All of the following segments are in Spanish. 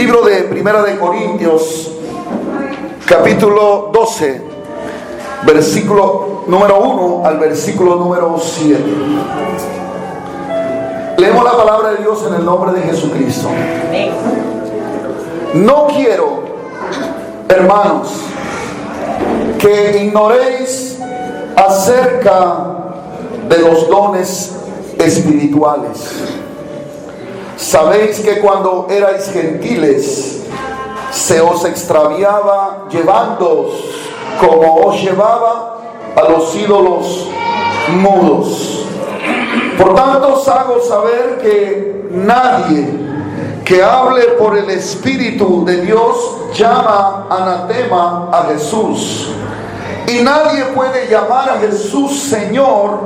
Libro de Primera de Corintios, capítulo 12, versículo número 1 al versículo número 7. Leemos la palabra de Dios en el nombre de Jesucristo. No quiero, hermanos, que ignoréis acerca de los dones espirituales. Sabéis que cuando erais gentiles se os extraviaba llevándoos como os llevaba a los ídolos mudos. Por tanto os hago saber que nadie que hable por el Espíritu de Dios llama anatema a Jesús, y nadie puede llamar a Jesús Señor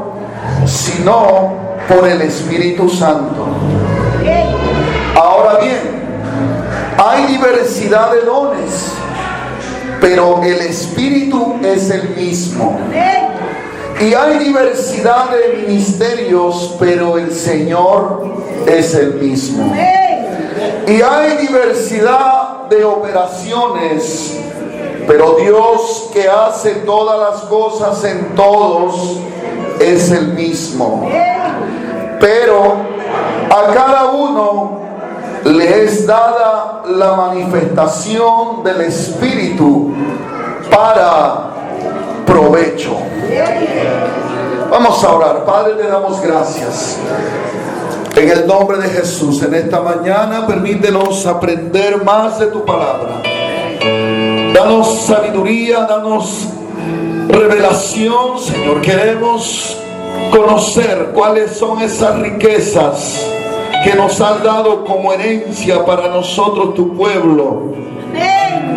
sino por el Espíritu Santo. Ahora bien, hay diversidad de dones, pero el Espíritu es el mismo. Y hay diversidad de ministerios, pero el Señor es el mismo. Y hay diversidad de operaciones, pero Dios, que hace todas las cosas en todos, es el mismo. Pero a cada uno le es dada la manifestación del Espíritu para provecho. Vamos a orar. Padre, te damos gracias en el nombre de Jesús. En esta mañana permítenos aprender más de tu palabra. Danos sabiduría, danos revelación, Señor. Queremos conocer cuáles son esas riquezas que nos has dado como herencia para nosotros, tu pueblo.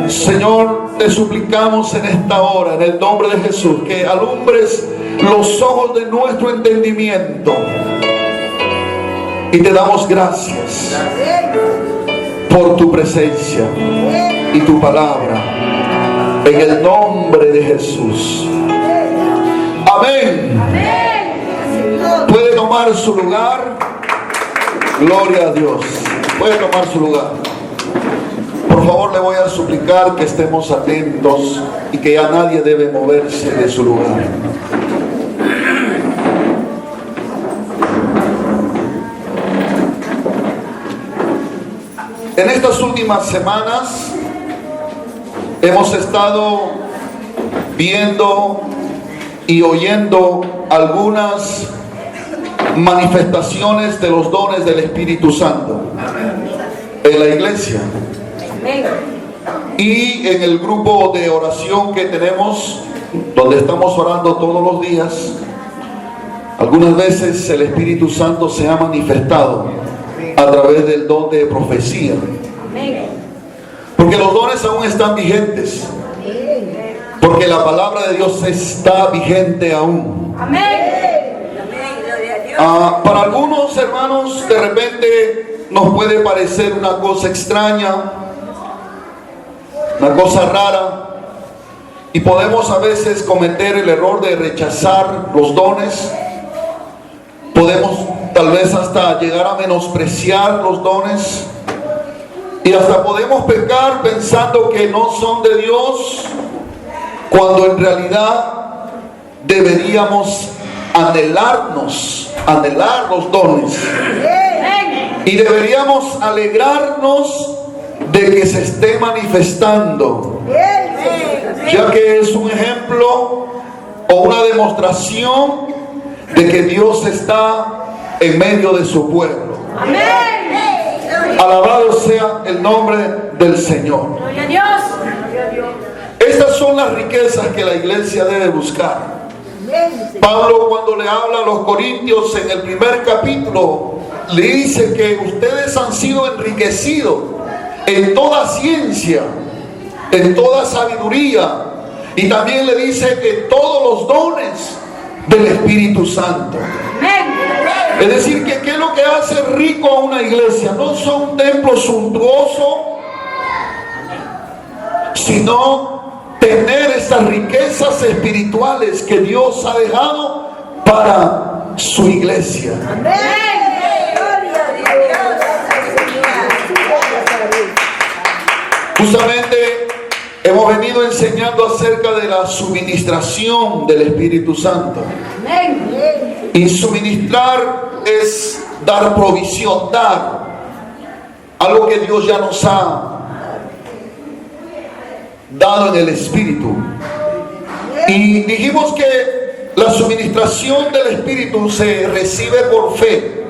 Señor, te suplicamos en esta hora, en el nombre de Jesús, que alumbres los ojos de nuestro entendimiento. Y te damos gracias por tu presencia y tu palabra, en el nombre de Jesús. Amén. Puede tomar su lugar. Gloria a Dios. Puede tomar su lugar. Por favor, le voy a suplicar que estemos atentos y que ya nadie debe moverse de su lugar. En estas últimas semanas hemos estado viendo y oyendo algunas manifestaciones de los dones del Espíritu Santo en la iglesia. Y en el grupo de oración que tenemos, donde estamos orando todos los días, algunas veces el Espíritu Santo se ha manifestado a través del don de profecía, porque los dones aún están vigentes, porque la palabra de Dios está vigente aún. Para algunos hermanos de repente nos puede parecer una cosa extraña, una cosa rara, y podemos a veces cometer el error de rechazar los dones. Podemos tal vez hasta llegar a menospreciar los dones, y hasta podemos pecar pensando que no son de Dios, cuando en realidad deberíamos anhelar los dones, y deberíamos alegrarnos de que se esté manifestando, ya que es un ejemplo o una demostración de que Dios está en medio de su pueblo. Alabado sea el nombre del Señor. Estas son las riquezas que la iglesia debe buscar. Pablo, cuando le habla a los corintios en el primer capítulo, le dice que ustedes han sido enriquecidos en toda ciencia, en toda sabiduría, y también le dice que todos los dones del Espíritu Santo. Es decir, que ¿qué es lo que hace rico a una iglesia? No son un templo suntuoso, sino tener esas riquezas espirituales que Dios ha dejado para su iglesia. Justamente hemos venido enseñando acerca de la suministración del Espíritu Santo. Y suministrar es dar provisión, dar algo que Dios ya nos ha dado en el Espíritu. Y dijimos que la suministración del Espíritu se recibe por fe.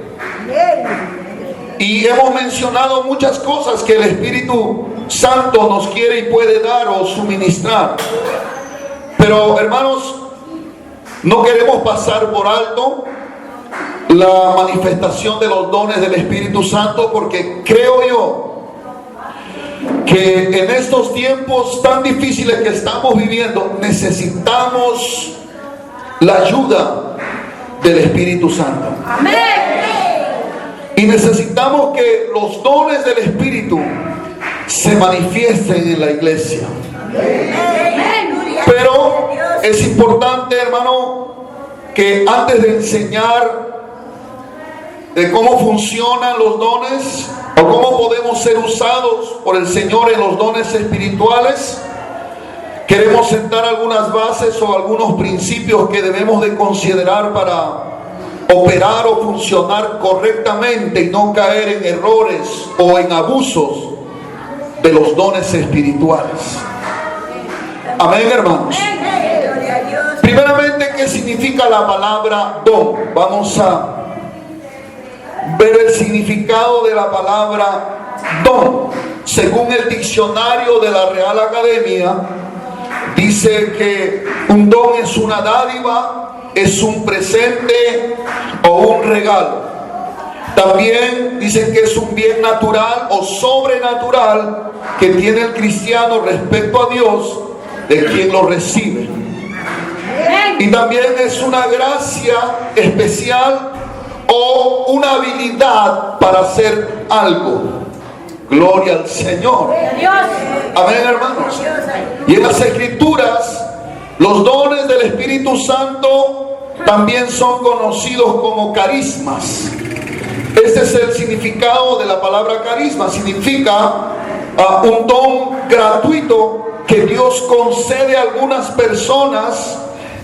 Y hemos mencionado muchas cosas que el Espíritu Santo nos quiere y puede dar o suministrar. Pero hermanos, no queremos pasar por alto la manifestación de los dones del Espíritu Santo, porque creo yo que en estos tiempos tan difíciles que estamos viviendo necesitamos la ayuda del Espíritu Santo. Amén. Y necesitamos que los dones del Espíritu se manifiesten en la iglesia. Pero es importante, hermano, que antes de enseñar de cómo funcionan los dones o cómo podemos ser usados por el Señor en los dones espirituales, queremos sentar algunas bases o algunos principios que debemos de considerar para operar o funcionar correctamente y no caer en errores o en abusos de los dones espirituales. Amén, hermanos. Primeramente, ¿qué significa la palabra don? Vamos a ver el significado de la palabra don. Según el diccionario de la Real Academia, dice que un don es una dádiva, es un presente o un regalo. También dicen que es un bien natural o sobrenatural que tiene el cristiano respecto a Dios, de quien lo recibe. Y también es una gracia especial o una habilidad para hacer algo. Gloria al Señor. Amén, hermanos. Y en las Escrituras, los dones del Espíritu Santo también son conocidos como carismas. Este es el significado de la palabra carisma. Significa un don gratuito que Dios concede a algunas personas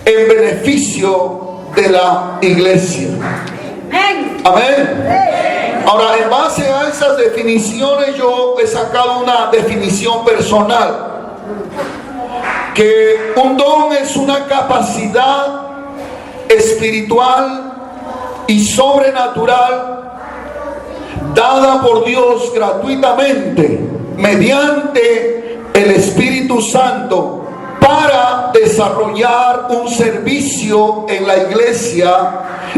en beneficio de la iglesia. Amén. Ahora, en base a esas definiciones, yo he sacado una definición personal. Que un don es una capacidad espiritual y sobrenatural dada por Dios gratuitamente mediante el Espíritu Santo para desarrollar un servicio en la iglesia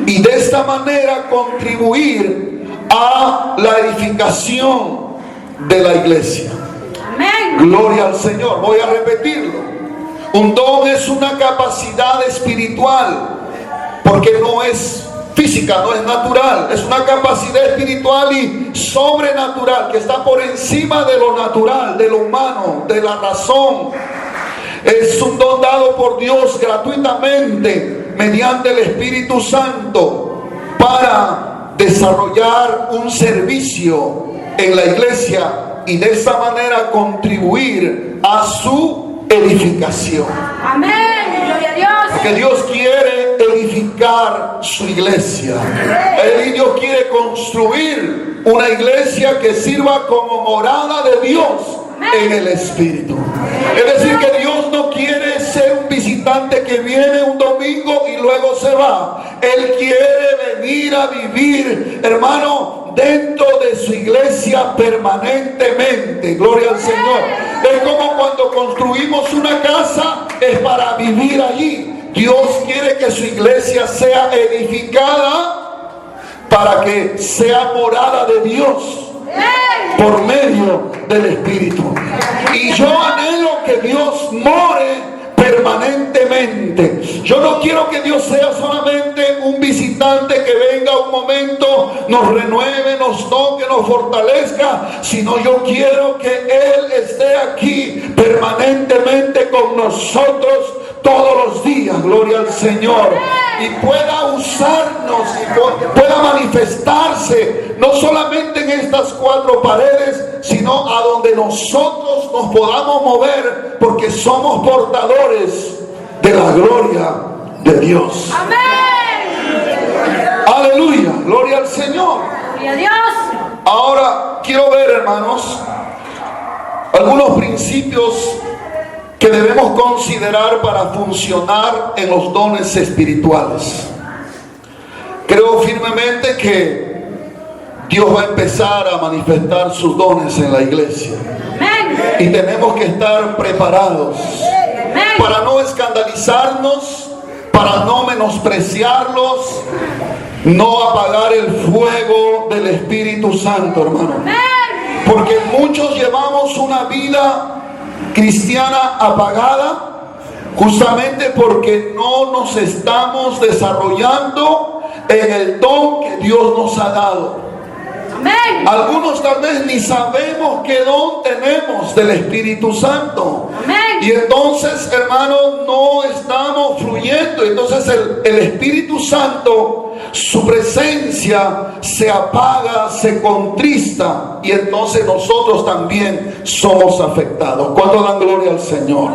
y de esta manera contribuir a la edificación de la iglesia. Amén. Gloria al Señor. Voy a repetirlo. Un don es una capacidad espiritual, porque no es física, no es natural, es una capacidad espiritual y sobrenatural que está por encima de lo natural, de lo humano, de la razón. Es un don dado por Dios gratuitamente mediante el Espíritu Santo para desarrollar un servicio en la iglesia y de esa manera contribuir a su edificación. Amén. Gloria a Dios. Porque Dios quiere edificar su iglesia. Dios quiere construir una iglesia que sirva como morada de Dios en el Espíritu. Es decir, que Dios no quiere ser un visitante que viene un domingo y luego se va. Él quiere venir a vivir, hermano, dentro de su iglesia permanentemente. Gloria al Señor. Es como cuando construimos una casa, es para vivir allí. Dios quiere que su iglesia sea edificada para que sea morada de Dios por medio del Espíritu. Y yo anhelo que Dios more permanentemente. Yo no quiero que Dios sea solamente un visitante que venga un momento, nos renueve, nos toque, nos fortalezca, sino yo quiero que Él esté aquí permanentemente con nosotros todos los días. Gloria al Señor. y pueda usarnos y pueda manifestarse no solamente en estas cuatro paredes, sino a donde nosotros nos podamos mover, porque somos portadores de la gloria de Dios. Amén. Aleluya, gloria al Señor. Gloria a Dios. Ahora quiero ver, hermanos, algunos principios que debemos considerar para funcionar en los dones espirituales. Creo firmemente que Dios va a empezar a manifestar sus dones en la iglesia. Amén. Y tenemos que estar preparados para no escandalizarnos, para no menospreciarlos, no apagar el fuego del Espíritu Santo, hermano. Porque muchos llevamos una vida cristiana apagada, justamente porque no nos estamos desarrollando en el don que Dios nos ha dado. Amén. Algunos tal vez ni sabemos qué don tenemos del Espíritu Santo. Amén. Y entonces, hermanos, no estamos fluyendo. Entonces el Espíritu Santo, su presencia se apaga, se contrista, y entonces nosotros también somos afectados. ¿Cuánto dan gloria al Señor?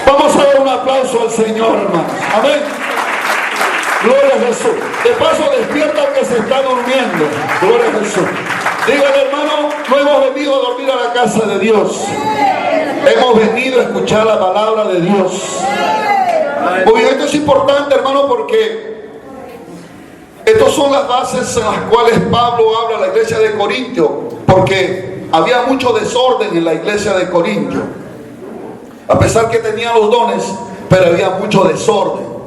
Vamos a dar un aplauso al Señor, hermanos. Amén. Gloria a Jesús. De paso, despierta al que se está durmiendo. Gloria a Jesús. Dígale, hermano, no hemos venido a dormir a la casa de Dios. Hemos venido a escuchar la palabra de Dios. Muy bien, esto es importante, hermano, porque estas son las bases en las cuales Pablo habla a la iglesia de Corintio, porque había mucho desorden en la iglesia de Corintio. A pesar que tenían los dones, pero había mucho desorden.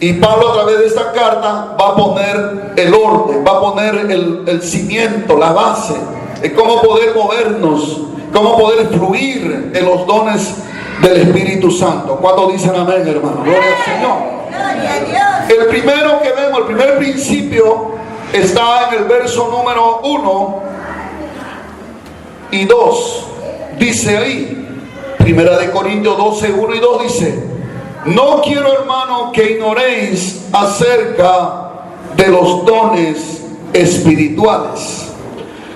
Y Pablo, a través de esta carta, va a poner el orden, va a poner el cimiento, la base de cómo poder movernos, cómo poder fluir en los dones del Espíritu Santo. ¿Cuántos dicen amén, hermano? Gloria al Señor. Gloria a Dios. El primero que vemos, el primer principio, está en el verso número 1 y 2. Dice ahí, Primera de Corintios 12, 1 y 2 dice: no quiero, hermano, que ignoréis acerca de los dones espirituales.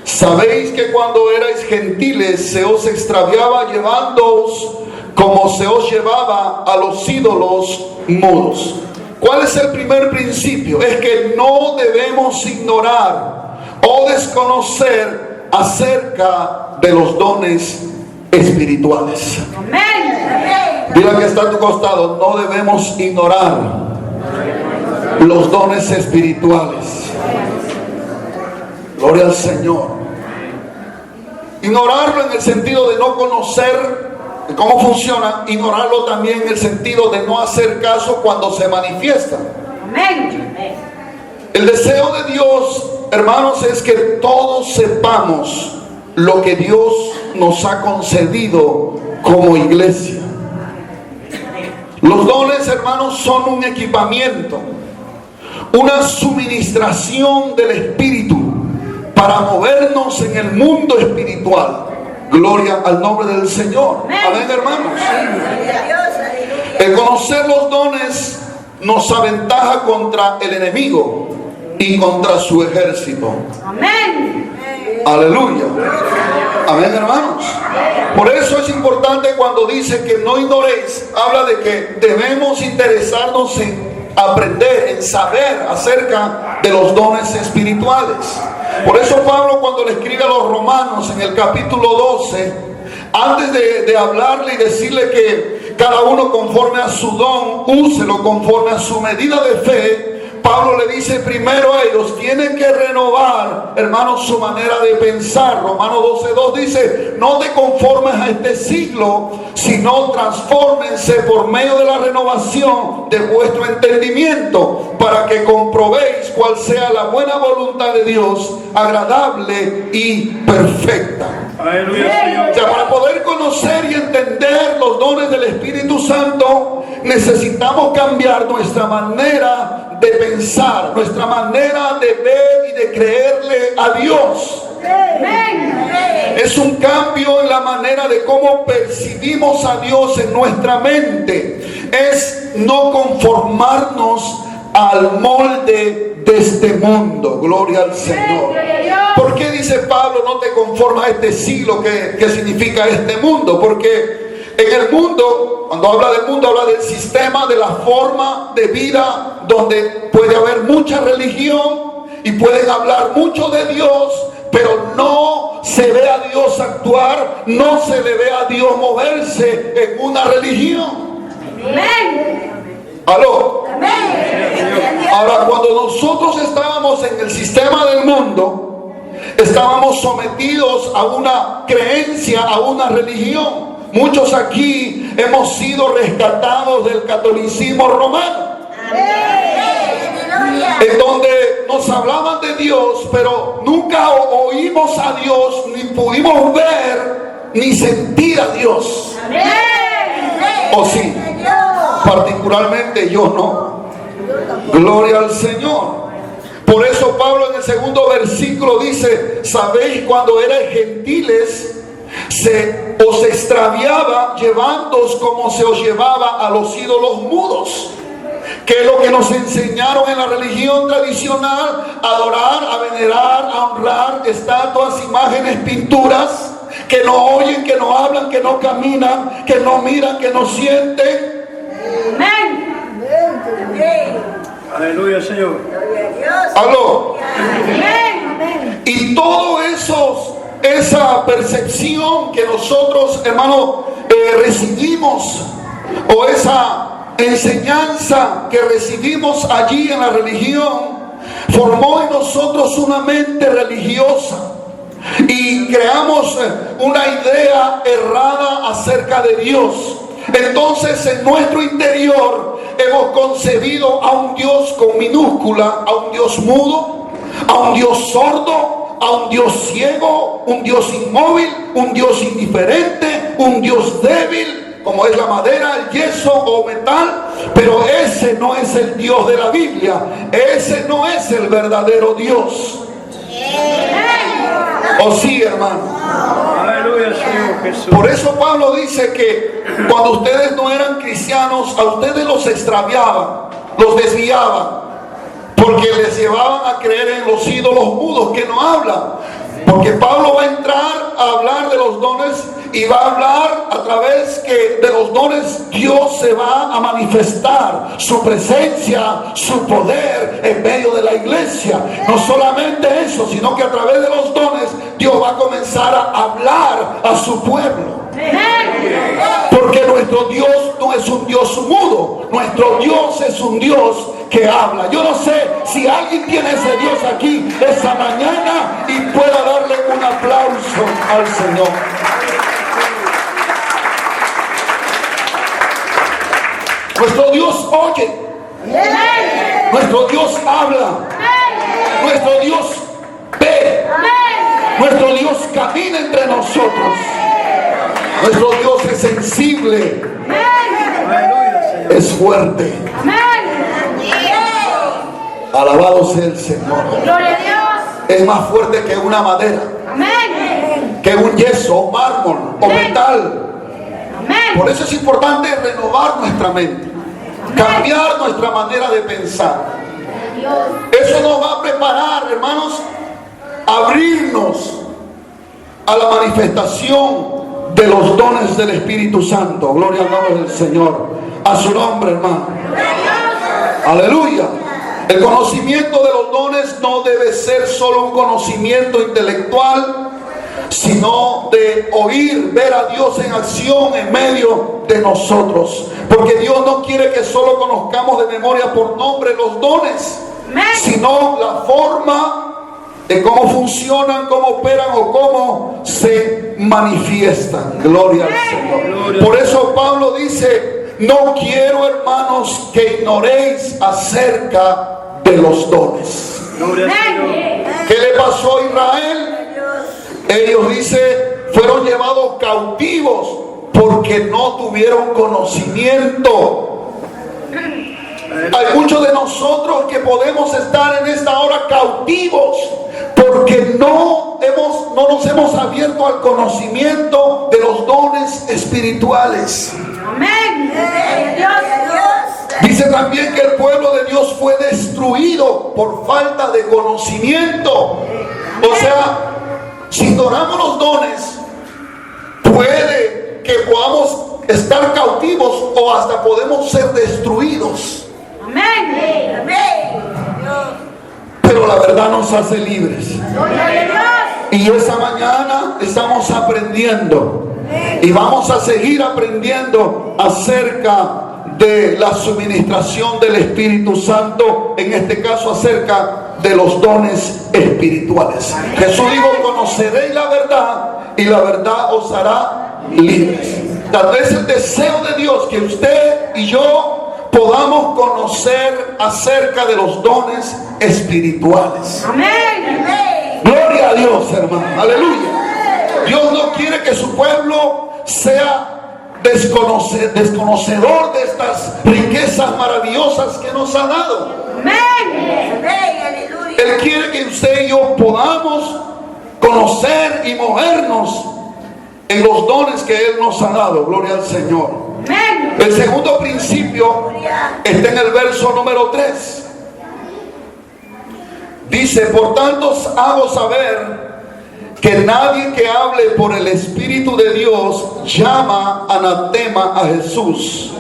Sabéis que cuando erais gentiles se os extraviaba llevándoos como se os llevaba a los ídolos mudos. ¿Cuál es el primer principio? Es que no debemos ignorar o desconocer acerca de los dones espirituales. Amén. Dile al que está a tu costado: no debemos ignorar los dones espirituales. Gloria al Señor. Ignorarlo en el sentido de no conocer cómo funciona, ignorarlo también en el sentido de no hacer caso cuando se manifiesta. Amén. El deseo de Dios, hermanos, es que todos sepamos lo que Dios nos ha concedido como iglesia. Los dones, hermanos, son un equipamiento, una suministración del Espíritu para movernos en el mundo espiritual. Gloria al nombre del Señor. Amén, hermanos. Gloria a Dios. Aleluya. El conocer los dones nos aventaja contra el enemigo y contra su ejército. Amén. Aleluya. Amén, hermanos. Por eso es importante cuando dice que no ignoréis, habla de que debemos interesarnos en aprender, en saber acerca de los dones espirituales. Por eso Pablo, cuando le escribe a los romanos en el capítulo 12, antes de hablarle y decirle que cada uno conforme a su don, úselo conforme a su medida de fe, Pablo le dice primero a ellos: tienen que renovar, hermanos, su manera de pensar. Romanos 12:2 dice: no te conformes a este siglo, sino transfórmense por medio de la renovación de vuestro entendimiento, para que comprobéis cuál sea la buena voluntad de Dios, agradable y perfecta. Aleluya, Señor. O sea, para poder conocer y entender los dones del Espíritu Santo, necesitamos cambiar nuestra manera de pensar, nuestra manera de ver y de creerle a Dios. Es un cambio en la manera de cómo percibimos a Dios en nuestra mente. Es no conformarnos al molde de este mundo. Gloria al Señor. ¿Por qué dice Pablo no te conformas a este siglo? ¿Qué significa este mundo? Porque en el mundo, cuando habla del mundo, habla del sistema, de la forma de vida, donde puede haber mucha religión y pueden hablar mucho de Dios, pero no se ve a Dios actuar, no se le ve a Dios moverse en una religión. ¿Aló? Ahora, cuando nosotros estábamos en el sistema del mundo, estábamos sometidos a una creencia, a una religión. Muchos aquí hemos sido rescatados del catolicismo romano, en donde nos hablaban de Dios, pero nunca oímos a Dios, ni pudimos ver, ni sentir a Dios. ¿O sí? Particularmente yo no. Gloria al Señor. Por eso Pablo en el segundo versículo dice: sabéis cuando erais gentiles, os extraviaba llevándoos como se os llevaba a los ídolos mudos, que es lo que nos enseñaron en la religión tradicional: adorar, a venerar, a honrar estatuas, imágenes, pinturas, que no oyen, que no hablan, que no caminan, que no miran, que no sienten. Amén. Aleluya, Señor. Aló. Amén. Y todo eso, esa percepción que nosotros, hermanos, recibimos, o esa enseñanza que recibimos allí en la religión, formó en nosotros una mente religiosa y creamos una idea errada acerca de Dios. Entonces en nuestro interior hemos concebido a un Dios con minúscula, a un Dios mudo, a un Dios sordo, a un Dios ciego, un Dios inmóvil, un Dios indiferente, un Dios débil, como es la madera, el yeso o metal. Pero ese no es el Dios de la Biblia, ese no es el verdadero Dios. ¿O sí, hermano? Aleluya, Señor Jesús. Por eso Pablo dice que cuando ustedes no eran cristianos, a ustedes los extraviaban, los desviaban, porque les llevaban a creer en los ídolos mudos que no hablan. Porque Pablo va a entrar a hablar de los dones y va a hablar a través que de los dones Dios se va a manifestar, su presencia, su poder en medio de la iglesia. No solamente eso, sino que a través de los dones Dios va a comenzar a hablar a su pueblo. Porque nuestro Dios no es un Dios mudo, nuestro Dios es un Dios que habla. Yo no sé si alguien tiene ese Dios aquí esta mañana y pueda darle un aplauso al Señor. Nuestro Dios oye, nuestro Dios habla, nuestro Dios ve, nuestro Dios camina entre nosotros. Nuestro Dios es sensible, es fuerte. Alabado sea el Señor. Gloria a Dios. Es más fuerte que una madera, Amén. que un yeso, mármol o metal. Amén. Por eso es importante renovar nuestra mente, cambiar nuestra manera de pensar. Eso nos va a preparar, hermanos, abrirnos a la manifestación de los dones del Espíritu Santo. Gloria al nombre del Señor. A su nombre, hermano. Aleluya. El conocimiento de los dones no debe ser solo un conocimiento intelectual, sino de oír, ver a Dios en acción en medio de nosotros. Porque Dios no quiere que solo conozcamos de memoria por nombre los dones, sino la forma de cómo funcionan, cómo operan o cómo se manifiestan. Gloria al Señor. Por eso Pablo dice: no quiero, hermanos, que ignoréis acerca de los dones. ¿Qué le pasó a Israel? Ellos, dice, fueron llevados cautivos porque no tuvieron conocimiento. Hay muchos de nosotros que podemos estar en esta hora cautivos porque no nos hemos abierto al conocimiento de los dones espirituales. Amén. Dice también que el pueblo de Dios fue destruido por falta de conocimiento. O sea, si ignoramos los dones, puede que podamos estar cautivos o hasta podemos ser destruidos. Amén. Pero la verdad nos hace libres. Gloria a Dios. Y esa mañana estamos aprendiendo y vamos a seguir aprendiendo acerca de la suministración del Espíritu Santo, en este caso acerca de los dones espirituales. Jesús dijo: conoceréis la verdad y la verdad os hará libres. Tal vez el deseo de Dios que usted y yo podamos conocer acerca de los dones espirituales. Amén. Gloria a Dios, hermano. Aleluya. Dios no quiere que su pueblo sea desconocedor de estas riquezas maravillosas que nos ha dado. Amén. Él quiere que usted y yo podamos conocer y movernos en los dones que Él nos ha dado. Gloria al Señor. Amén. El segundo principio está en el verso número 3. Dice: por tanto os hago saber que nadie que hable por el Espíritu de Dios llama anatema a Jesús.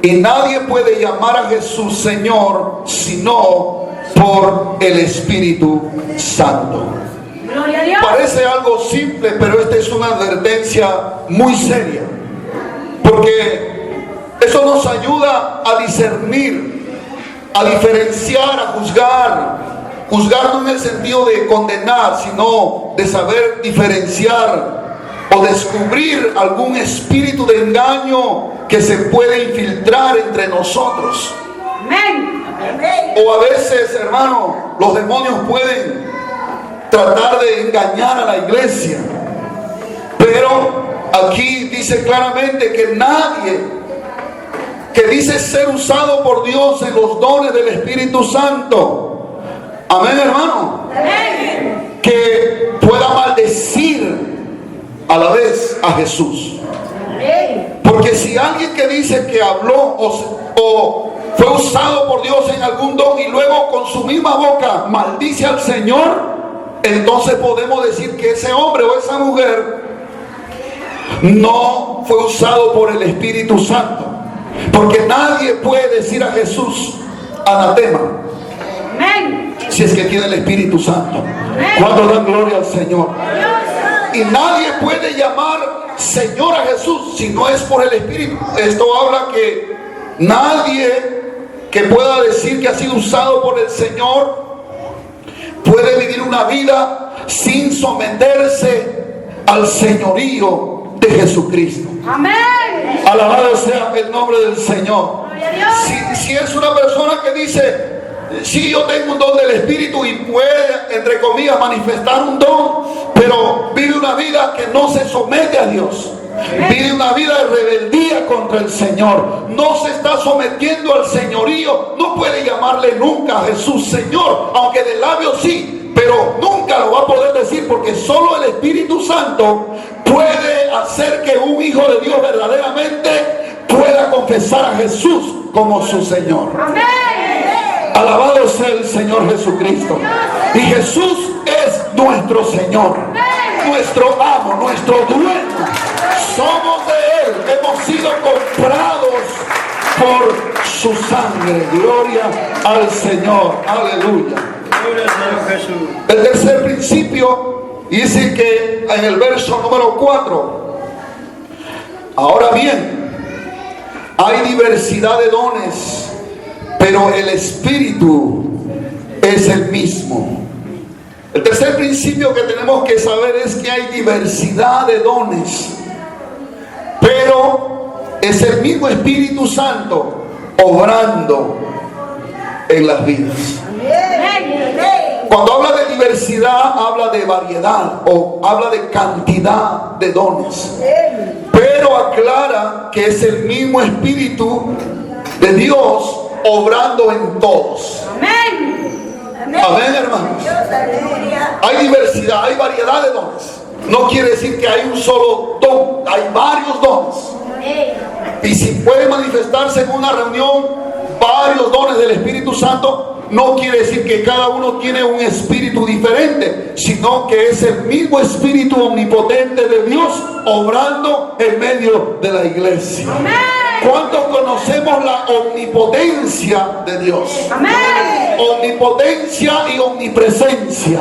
Y nadie puede llamar a Jesús Señor sino por el Espíritu Santo. Gloria a Dios. Parece algo simple, pero esta es una advertencia muy seria, porque eso nos ayuda a discernir, a diferenciar, a juzgar no en el sentido de condenar, sino de saber diferenciar o descubrir algún espíritu de engaño que se puede infiltrar entre nosotros. Amén. O a veces, hermano, los demonios pueden tratar de engañar a la iglesia. Pero aquí dice claramente que nadie que dice ser usado por Dios en los dones del Espíritu Santo, amén, hermano, Amén. que pueda maldecir a la vez a Jesús. Amén. Porque si alguien que dice que habló o fue usado por Dios en algún don y luego con su misma boca maldice al Señor, entonces podemos decir que ese hombre o esa mujer no fue usado por el Espíritu Santo. Porque nadie puede decir a Jesús anatema Amén. si es que tiene el Espíritu Santo. Cuando dan gloria al Señor. Y nadie puede llamar Señor a Jesús si no es por el Espíritu. Esto habla que nadie que pueda decir que ha sido usado por el Señor puede vivir una vida sin someterse al señorío de Jesucristo. Amén. Alabado sea el nombre del Señor. Gloria a Dios. Si es una persona que dice: sí, yo tengo un don del Espíritu y puede, entre comillas, manifestar un don, pero vive una vida que no se somete a Dios, vive una vida de rebeldía contra el Señor, no se está sometiendo al señorío, no puede llamarle nunca a Jesús Señor, aunque de labios sí, pero nunca lo va a poder decir, porque solo el Espíritu Santo puede hacer que un hijo de Dios verdaderamente pueda confesar a Jesús como su Señor. Amén. Alabado sea el Señor Jesucristo. Y Jesús es nuestro Señor, nuestro amo, nuestro dueño. Somos de Él, hemos sido comprados por su sangre. Gloria al Señor. Aleluya. Gloria al Señor Jesús. El tercer principio dice que en el verso número 4: ahora bien, hay diversidad de dones, pero el Espíritu es el mismo. El tercer principio que tenemos que saber es que hay diversidad de dones, pero es el mismo Espíritu Santo obrando en las vidas. Cuando habla de diversidad, habla de variedad o habla de cantidad de dones, pero aclara que es el mismo Espíritu de Dios obrando en todos. Amén, hermanos. Hay diversidad, hay variedad de dones. No quiere decir que hay un solo don, hay varios dones. Y si puede manifestarse en una reunión varios dones del Espíritu Santo, no quiere decir que cada uno tiene un espíritu diferente, sino que es el mismo espíritu omnipotente de Dios obrando en medio de la iglesia. ¿Cuántos conocemos la omnipotencia de Dios? Omnipotencia y omnipresencia.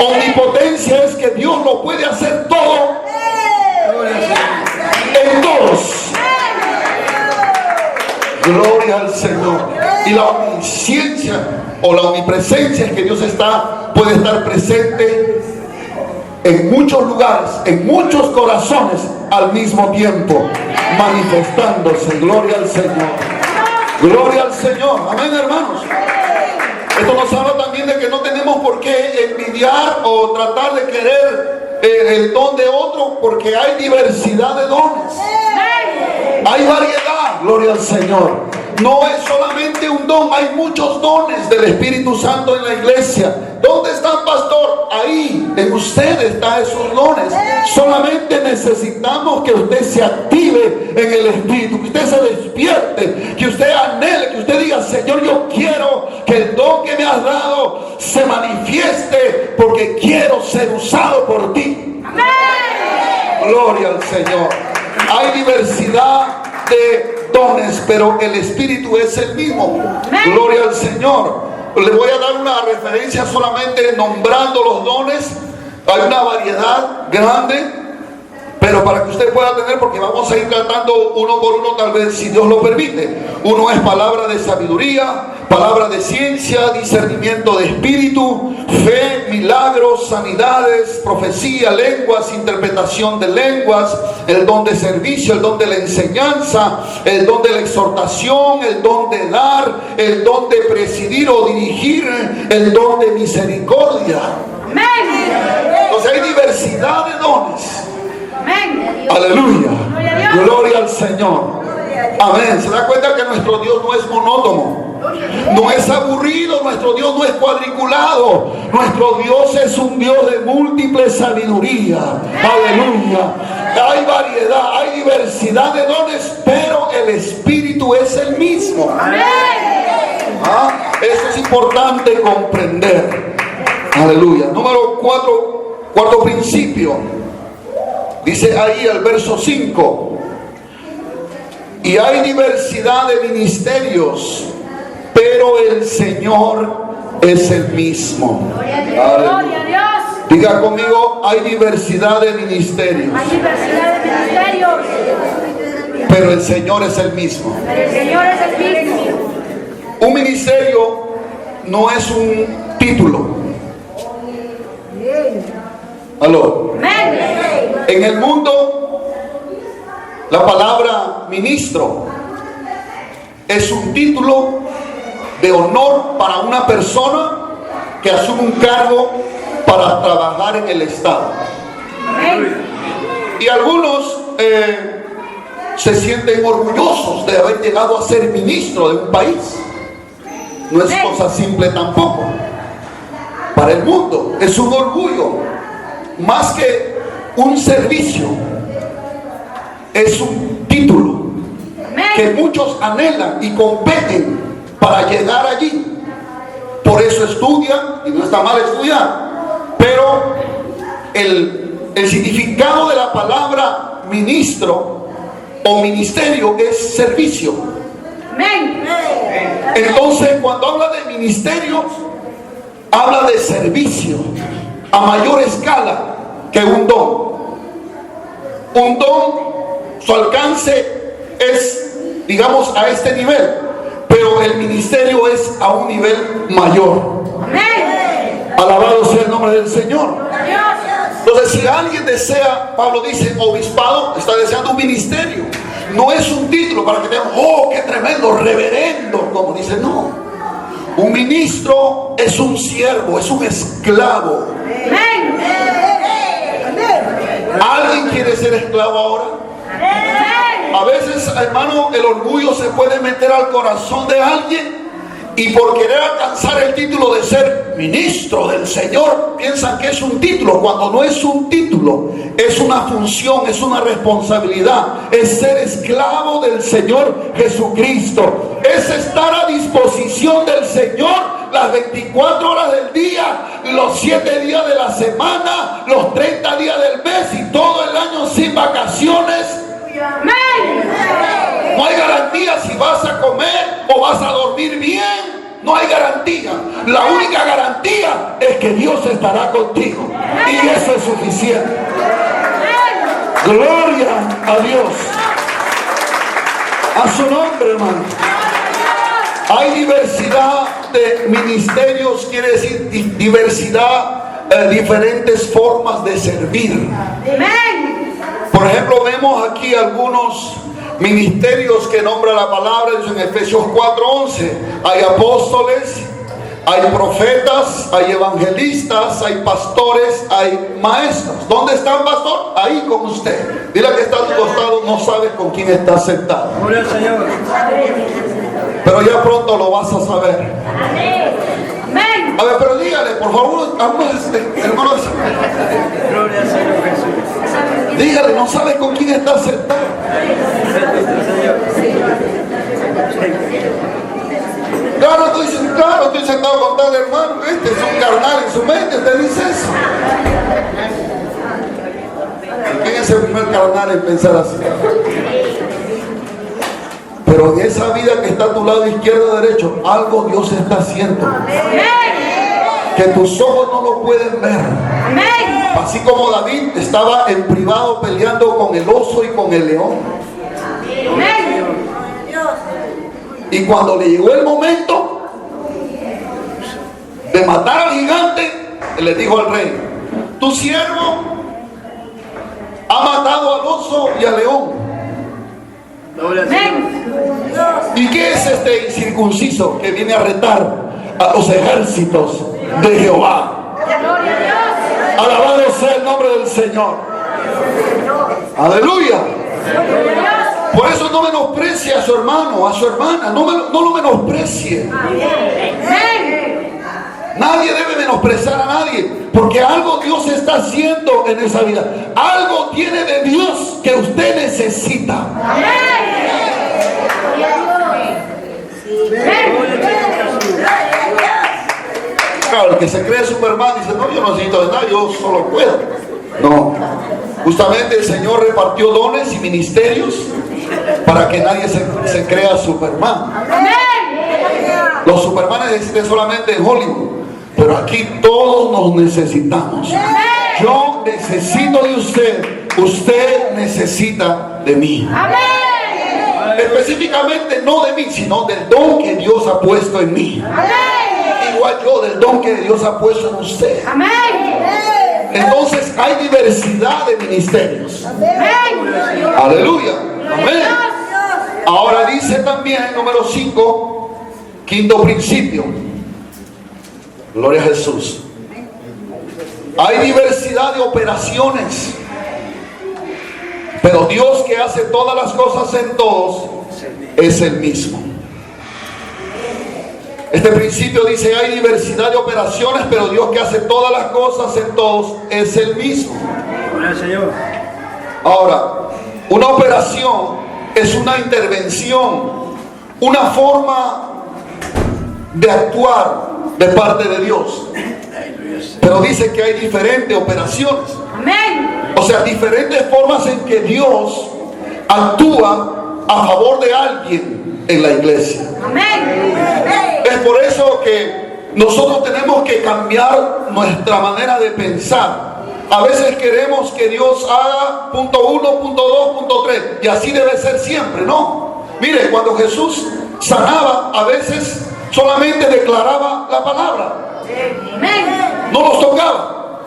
Omnipotencia es que Dios lo puede hacer todo en todos. Gloria al Señor. Y la omnisciencia o la omnipresencia es que Dios puede estar presente en muchos lugares, en muchos corazones al mismo tiempo, manifestándose. Gloria al Señor. Gloria al Señor. Amén, hermanos. Esto nos habla también de que no tenemos por qué envidiar o tratar de querer el don de otro, porque hay diversidad de dones. Hay variedad. Gloria al Señor. No es solamente un don, hay muchos dones del Espíritu Santo en la iglesia. ¿Dónde están, pastor? Ahí, en usted están esos dones. Solamente necesitamos que usted se active en el Espíritu, que usted se despierte, que usted anhele, que usted diga: Señor, yo quiero que el don que me has dado se manifieste, porque quiero ser usado por ti. Gloria al Señor. Hay diversidad de dones, pero el Espíritu es el mismo. Gloria al Señor. Le voy a dar una referencia solamente nombrando los dones. Hay una variedad grande, pero para que usted pueda tener, porque vamos a ir tratando uno por uno, tal vez, si Dios lo permite. Uno es palabra de sabiduría, palabra de ciencia, discernimiento de espíritu, fe, milagros, sanidades, profecía, lenguas, interpretación de lenguas, el don de servicio, el don de la enseñanza, el don de la exhortación, el don de dar, el don de presidir o dirigir, el don de misericordia. Entonces hay diversidad de dones. Aleluya. Gloria al Señor. Amén. Se da cuenta que nuestro Dios no es monótono, no es aburrido, nuestro Dios no es cuadriculado. Nuestro Dios es un Dios de múltiple sabiduría. Aleluya. Hay variedad, hay diversidad de dones, pero el Espíritu es el mismo. Eso es importante comprender. Aleluya. Número 4, cuarto principio. Dice ahí el verso 5: y hay diversidad de ministerios, pero el Señor es el mismo. Gloria a Dios. Diga conmigo: hay diversidad de ministerios. Hay diversidad de ministerios, Pero el Señor es el mismo. pero el Señor es el mismo. Un ministerio no es un título. ¿Aló? Amén. En el mundo, la palabra ministro es un título de honor para una persona que asume un cargo para trabajar en el Estado. Amén. Y algunos se sienten orgullosos de haber llegado a ser ministro de un país. No es cosa simple tampoco. Para el mundo es un orgullo, más que un servicio. Es un título que muchos anhelan y competen para llegar allí. Por eso estudian, y no está mal estudiar, pero el significado de la palabra ministro o ministerio es servicio. Amén. Entonces, cuando habla de ministerio, habla de servicio a mayor escala que un don. Un don, su alcance es, digamos, a este nivel, pero el ministerio es a un nivel mayor. Amén. Alabado sea el nombre del Señor. Dios. Entonces, si alguien desea, Pablo dice, obispado, está deseando un ministerio. No es un título para que digan: oh, qué tremendo, reverendo, como dice, no. Un ministro es un siervo, es un esclavo. Amén. ¿Alguien quiere ser esclavo ahora? Amén. A veces, hermano, el orgullo se puede meter al corazón de alguien Y por querer alcanzar el título de ser ministro del Señor, piensan que es un título, cuando no es un título, es una función, es una responsabilidad, es ser esclavo del Señor Jesucristo, es estar a disposición del Señor las 24 horas del día, los 7 días de la semana, los 30 días del mes y todo el año sin vacaciones. No hay garantía si vas a comer o vas a dormir bien. No hay garantía. La única garantía es que Dios estará contigo. Y eso es suficiente. Gloria a Dios. A su nombre, hermano. Hay diversidad de ministerios, quiere decir diversidad, diferentes formas de servir. Por ejemplo, vemos aquí algunos ministerios que nombra la palabra en Efesios 4:11. Hay apóstoles, hay profetas, hay evangelistas, hay pastores, hay maestros. ¿Dónde está el pastor? Ahí con usted. Dile que está a tu costado, no sabes con quién está sentado. Gloria al Señor. Pero ya pronto lo vas a saber. A ver, pero dígale, por favor, hermanos. Gloria al Señor Jesús. Dígale, no sabes con quién está sentado. Claro, estoy sentado con tal hermano. Este es un carnal en su mente, usted dice eso. ¿Quién es el primer carnal en pensar así? Pero en esa vida que está a tu lado izquierdo o derecho, algo Dios está haciendo. Que tus ojos no lo pueden ver. Así como David estaba en privado peleando con el oso y con el león. Y cuando le llegó el momento de matar al gigante, le dijo al rey: tu siervo ha matado al oso y al león. Gloria al Señor. ¿Y qué es este incircunciso que viene a retar a los ejércitos de Jehová? Alabado sea el nombre del Señor. Aleluya. Por eso no menosprecie a su hermano, a su hermana. No lo menosprecie. Nadie debe menospreciar a nadie, porque algo Dios está haciendo en esa vida. Algo tiene de Dios que usted necesita. Claro, el que se cree Superman dice: no, yo no necesito de nada, yo solo puedo. No, justamente el Señor repartió dones y ministerios para que nadie se crea Superman. Los Supermanes existen solamente en Hollywood, pero aquí todos nos necesitamos. Yo necesito de usted, usted necesita de mí. Específicamente no de mí, sino del don que Dios ha puesto en mí. Igual yo del don que Dios ha puesto en usted. Entonces hay diversidad de ministerios. Aleluya. Amén. Ahora dice también, número 5, quinto principio. Gloria a Jesús. Hay diversidad de operaciones, pero Dios, que hace todas las cosas en todos, es el mismo. Este principio dice: hay diversidad de operaciones, pero Dios, que hace todas las cosas en todos, es el mismo. Gloria al Señor. Ahora, una operación es una intervención, una forma de actuar de parte de Dios. Pero dice que hay diferentes operaciones. O sea, diferentes formas en que Dios actúa a favor de alguien en la iglesia. Es por eso que nosotros tenemos que cambiar nuestra manera de pensar. A veces queremos que Dios haga punto 1, punto 2, punto 3, y así debe ser siempre. No, mire, cuando Jesús sanaba, a veces solamente declaraba la palabra, no los tocaba.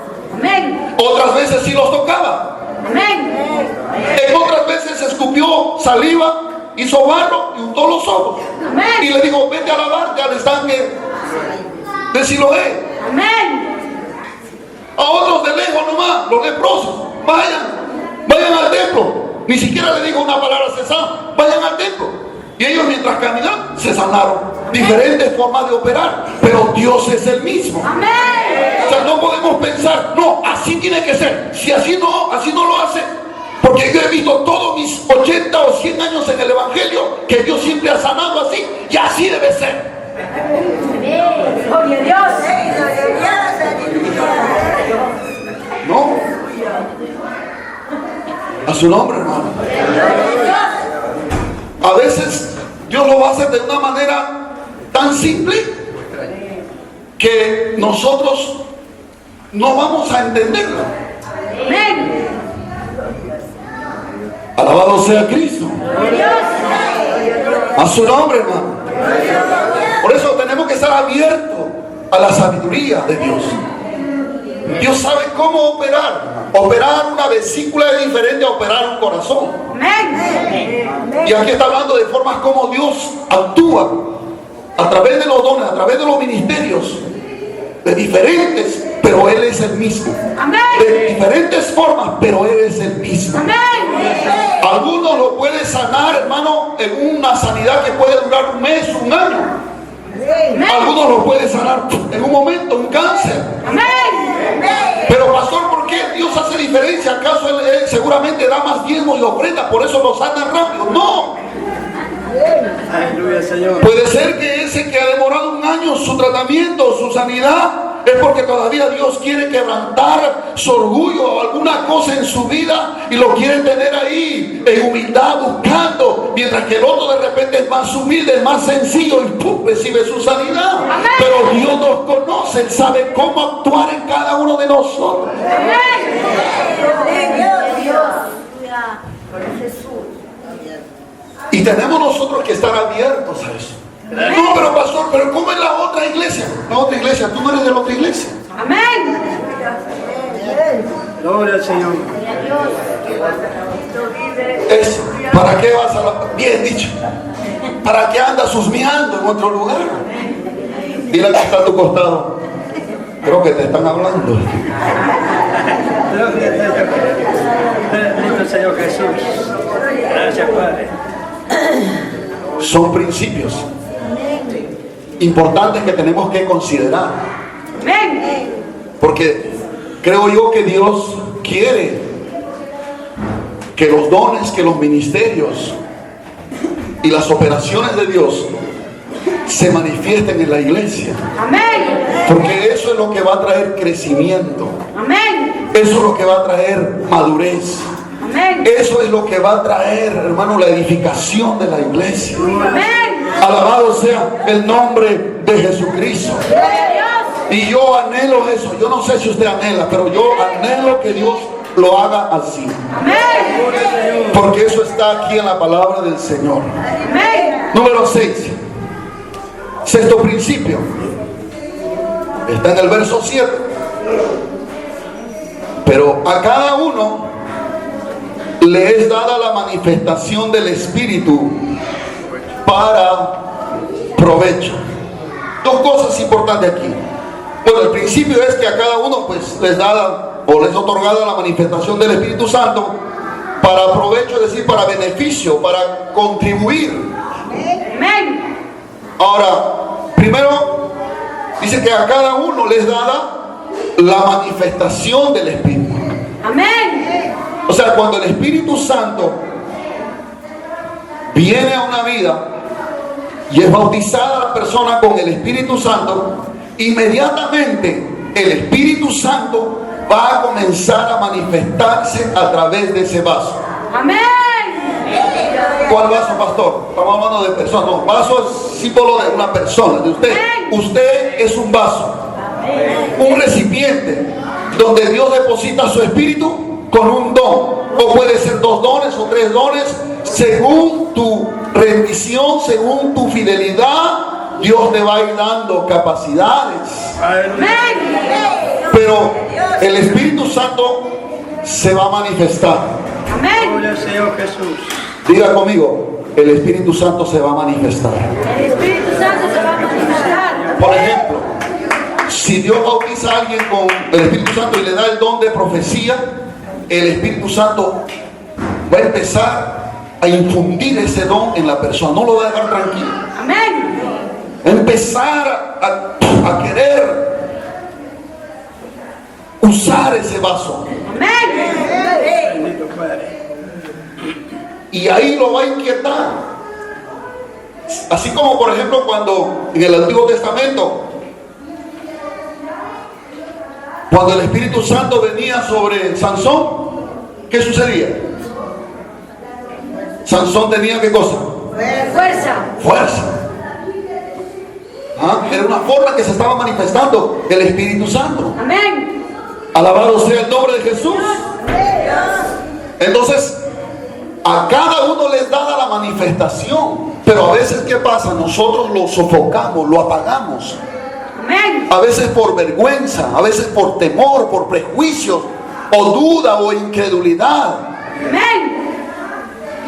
Otras veces sí los tocaba. En otras veces escupió saliva, hizo barro y untó los ojos. Y le dijo: vete a lavarte al estanque de Siloé. A otros de lejos nomás, los leprosos: vayan al templo. Ni siquiera le dijo una palabra, se sanan, vayan al templo. Y ellos, mientras caminaban, se sanaron. diferentes formas de operar, pero Dios es el mismo. Amén. O sea, no podemos pensar, no, así tiene que ser. Si así no lo hace. Porque yo he visto todos mis 80 o 100 años en el Evangelio que Dios siempre ha sanado así, y así debe ser. Gloria a Dios. No. A su nombre, hermano. A veces Dios lo va a hacer de una manera tan simple que nosotros no vamos a entenderlo. Amén. Alabado sea Cristo. A su nombre, hermano. Por eso tenemos que estar abiertos a la sabiduría de Dios. Dios sabe cómo operar. Operar una vesícula es diferente a operar un corazón. Amén. Y aquí está hablando de formas como Dios actúa a través de los dones, a través de los ministerios, de diferentes, pero Él es el mismo. Amén. De diferentes formas, pero Él es el mismo. Amén. Algunos lo pueden sanar, hermano, en una sanidad que puede durar un mes, un año. Algunos lo pueden sanar en un momento, un cáncer. Amén. Pero pastor, ¿por qué Dios hace diferencia? ¿Acaso él seguramente da más diezmos y ofrendas, por eso lo sana rápido? No. Aleluya, Señor. Puede ser que ese que ha demorado un año su tratamiento, su sanidad, es porque todavía Dios quiere quebrantar su orgullo o alguna cosa en su vida y lo quiere tener ahí en humildad buscando, mientras que el otro de repente es más humilde, es más sencillo y ¡pum!, recibe su sanidad. Amén. Pero Dios nos conoce, Él sabe cómo actuar en cada uno de nosotros. Y tenemos nosotros que estar abiertos a eso. No, pero pastor, pero ¿cómo es la otra iglesia? La otra iglesia, tú no eres de la otra iglesia. Amén. Gloria al Señor. Es, ¿para qué vas a la... Bien dicho. ¿Para qué andas husmeando en otro lugar? Dile al que está a tu costado. Creo que te están hablando. Gloria al Señor. Bendito Señor Jesús. Gracias, Padre. Son principios importantes que tenemos que considerar. Amén. Porque creo yo que Dios quiere que los dones, que los ministerios y las operaciones de Dios se manifiesten en la iglesia. Amén. Porque eso es lo que va a traer crecimiento. Amén. Eso es lo que va a traer madurez. Amén. Eso es lo que va a traer, hermano, la edificación de la iglesia. Amén. Alabado sea el nombre de Jesucristo. Gloria a Dios. Y yo anhelo eso. Yo no sé si usted anhela, pero yo anhelo que Dios lo haga así. Amén. Porque eso está aquí en la palabra del Señor. Amén. Número 6. Sexto principio. Está en el verso 7. Pero a cada uno le es dada la manifestación del Espíritu para provecho. Dos cosas importantes aquí. Bueno, el principio es que a cada uno pues les dada o les otorgada la manifestación del Espíritu Santo para provecho, es decir, para beneficio, para contribuir. Amén. Ahora, primero dice que a cada uno les dada la manifestación del Espíritu. Amén. O sea, cuando el Espíritu Santo viene a una vida y es bautizada la persona con el Espíritu Santo, inmediatamente el Espíritu Santo va a comenzar a manifestarse a través de ese vaso. Amén. ¿Cuál vaso, pastor? Estamos hablando de personas. No, vaso es símbolo de una persona, de usted. Usted es un vaso, un recipiente donde Dios deposita su espíritu con un don. O puede ser 2 dones o 3 dones, según tu rendición, según tu fidelidad. Dios te va a ir dando capacidades. Amén. Pero el Espíritu Santo se va a manifestar. Amén. Gloria al Señor Jesús. Diga conmigo, el Espíritu Santo se va a manifestar. El Espíritu Santo se va a manifestar. Por ejemplo, si Dios bautiza a alguien con el Espíritu Santo y le da el don de profecía, el Espíritu Santo va a empezar a infundir ese don en la persona. No lo va a dejar tranquilo. Amén. empezar a querer usar ese vaso. Amén. Bendito Padre. Y ahí lo va a inquietar. Así como por ejemplo cuando en el Antiguo Testamento, cuando el Espíritu Santo venía sobre Sansón, ¿qué sucedía? Sansón tenía ¿qué cosa? Fuerza. Fuerza. Era una forma que se estaba manifestando el Espíritu Santo. Amén. Alabado sea el nombre de Jesús. Entonces, a cada uno les da la manifestación. Pero a veces, ¿qué pasa? Nosotros lo sofocamos, lo apagamos. Amén. A veces por vergüenza, a veces por temor, por prejuicios, o duda o incredulidad. Amén.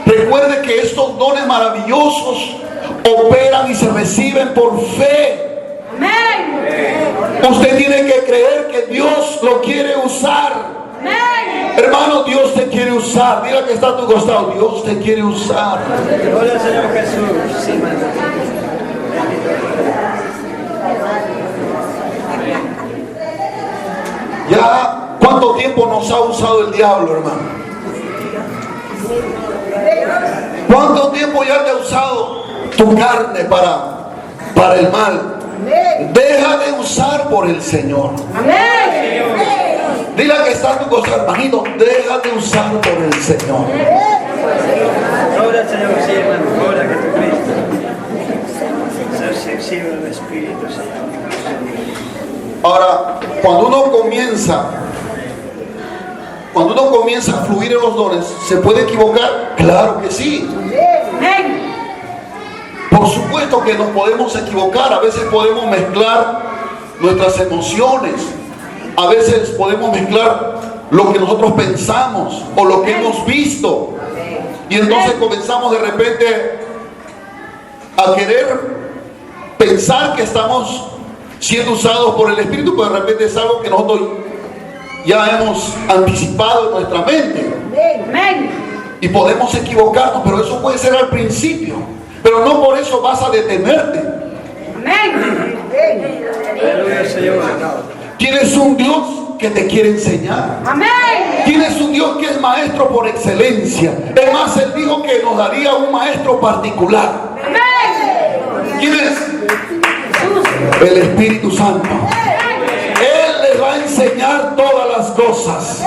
Recuerde que estos dones maravillosos operan y se reciben por fe. Amén. Usted tiene que creer que Dios lo quiere usar. Amén. Hermano, Dios te quiere usar. Mira que está a tu costado. Dios te quiere usar. Gloria al Señor Jesús. Sí, hermano. Ya, ¿cuánto tiempo nos ha usado el diablo, hermano? ¿Cuánto tiempo ya te ha usado tu carne para el mal? Deja de usar por el Señor. Amén. Dile que está a tu costado, hermanito, deja de usar por el Señor. Gloria al Señor, sí, hermano. Gloria a Jesucristo. Ser sensible al Espíritu, Señor. Ahora, cuando uno comienza a fluir en los dones, ¿se puede equivocar? Claro que sí. Amén. Por supuesto que nos podemos equivocar. A veces podemos mezclar nuestras emociones. A veces podemos mezclar lo que nosotros pensamos o lo que hemos visto. Y entonces comenzamos de repente a querer pensar que estamos siendo usados por el Espíritu, pero de repente es algo que nosotros ya hemos anticipado en nuestra mente. Amén. Y podemos equivocarnos, pero eso puede ser al principio. Pero no por eso vas a detenerte. Amén. Aleluya al Señor. Tienes un Dios que te quiere enseñar. Amén. Tienes un Dios que es maestro por excelencia. Es más, Él dijo que nos daría un maestro particular. Amén. ¿Quién es? Jesús. El Espíritu Santo. Él les va a enseñar todas las cosas.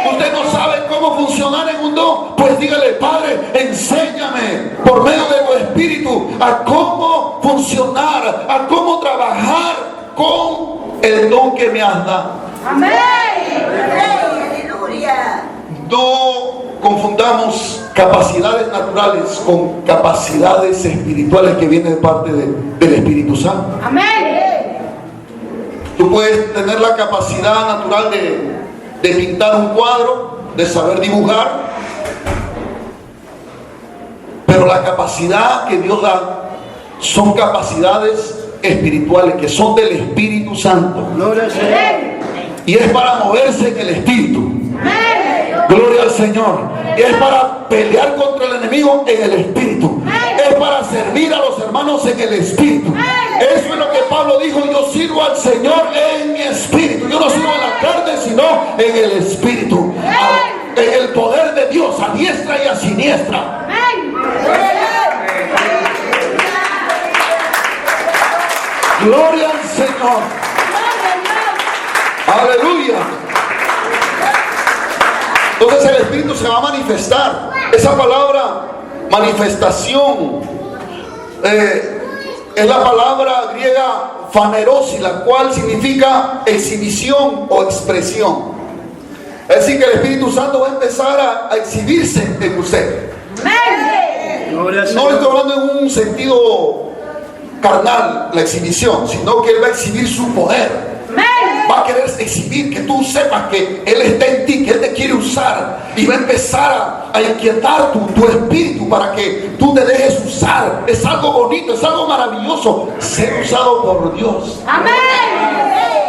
Usted no sabe cómo funcionar en un don, pues dígale: Padre, enséñame por medio de tu Espíritu a cómo funcionar, a cómo trabajar con el don que me has dado. Amén. Aleluya. No confundamos capacidades naturales con capacidades espirituales que vienen de parte del Espíritu Santo. Amén. Tú puedes tener la capacidad natural de pintar un cuadro, de saber dibujar, pero la capacidad que Dios da son capacidades espirituales que son del Espíritu Santo, Gloria al Señor. y es para moverse en el Espíritu. Amén. Gloria al Señor. Y es para pelear contra el enemigo en el Espíritu. Es para servir a los hermanos en el Espíritu. Eso es lo que Pablo dijo: yo sirvo al Señor en mi espíritu. Yo no sirvo en la carne, sino en el Espíritu, en el poder de Dios, a diestra y a siniestra. Amén. Gloria al Señor. Aleluya. Entonces el Espíritu se va a manifestar. Esa palabra manifestación es la palabra griega fanerosi, la cual significa exhibición o expresión. Es decir, que el Espíritu Santo va a empezar a exhibirse en usted. Amén. Gloria al No Señor. estoy hablando en un sentido carnal, la exhibición, sino que Él va a exhibir su poder. Amén. Va a querer exhibir, que tú sepas que Él está en ti, que Él te quiere usar, y va a empezar a inquietar tu espíritu para que tú te dejes usar. Es algo bonito, es algo maravilloso ser usado por Dios, Amén.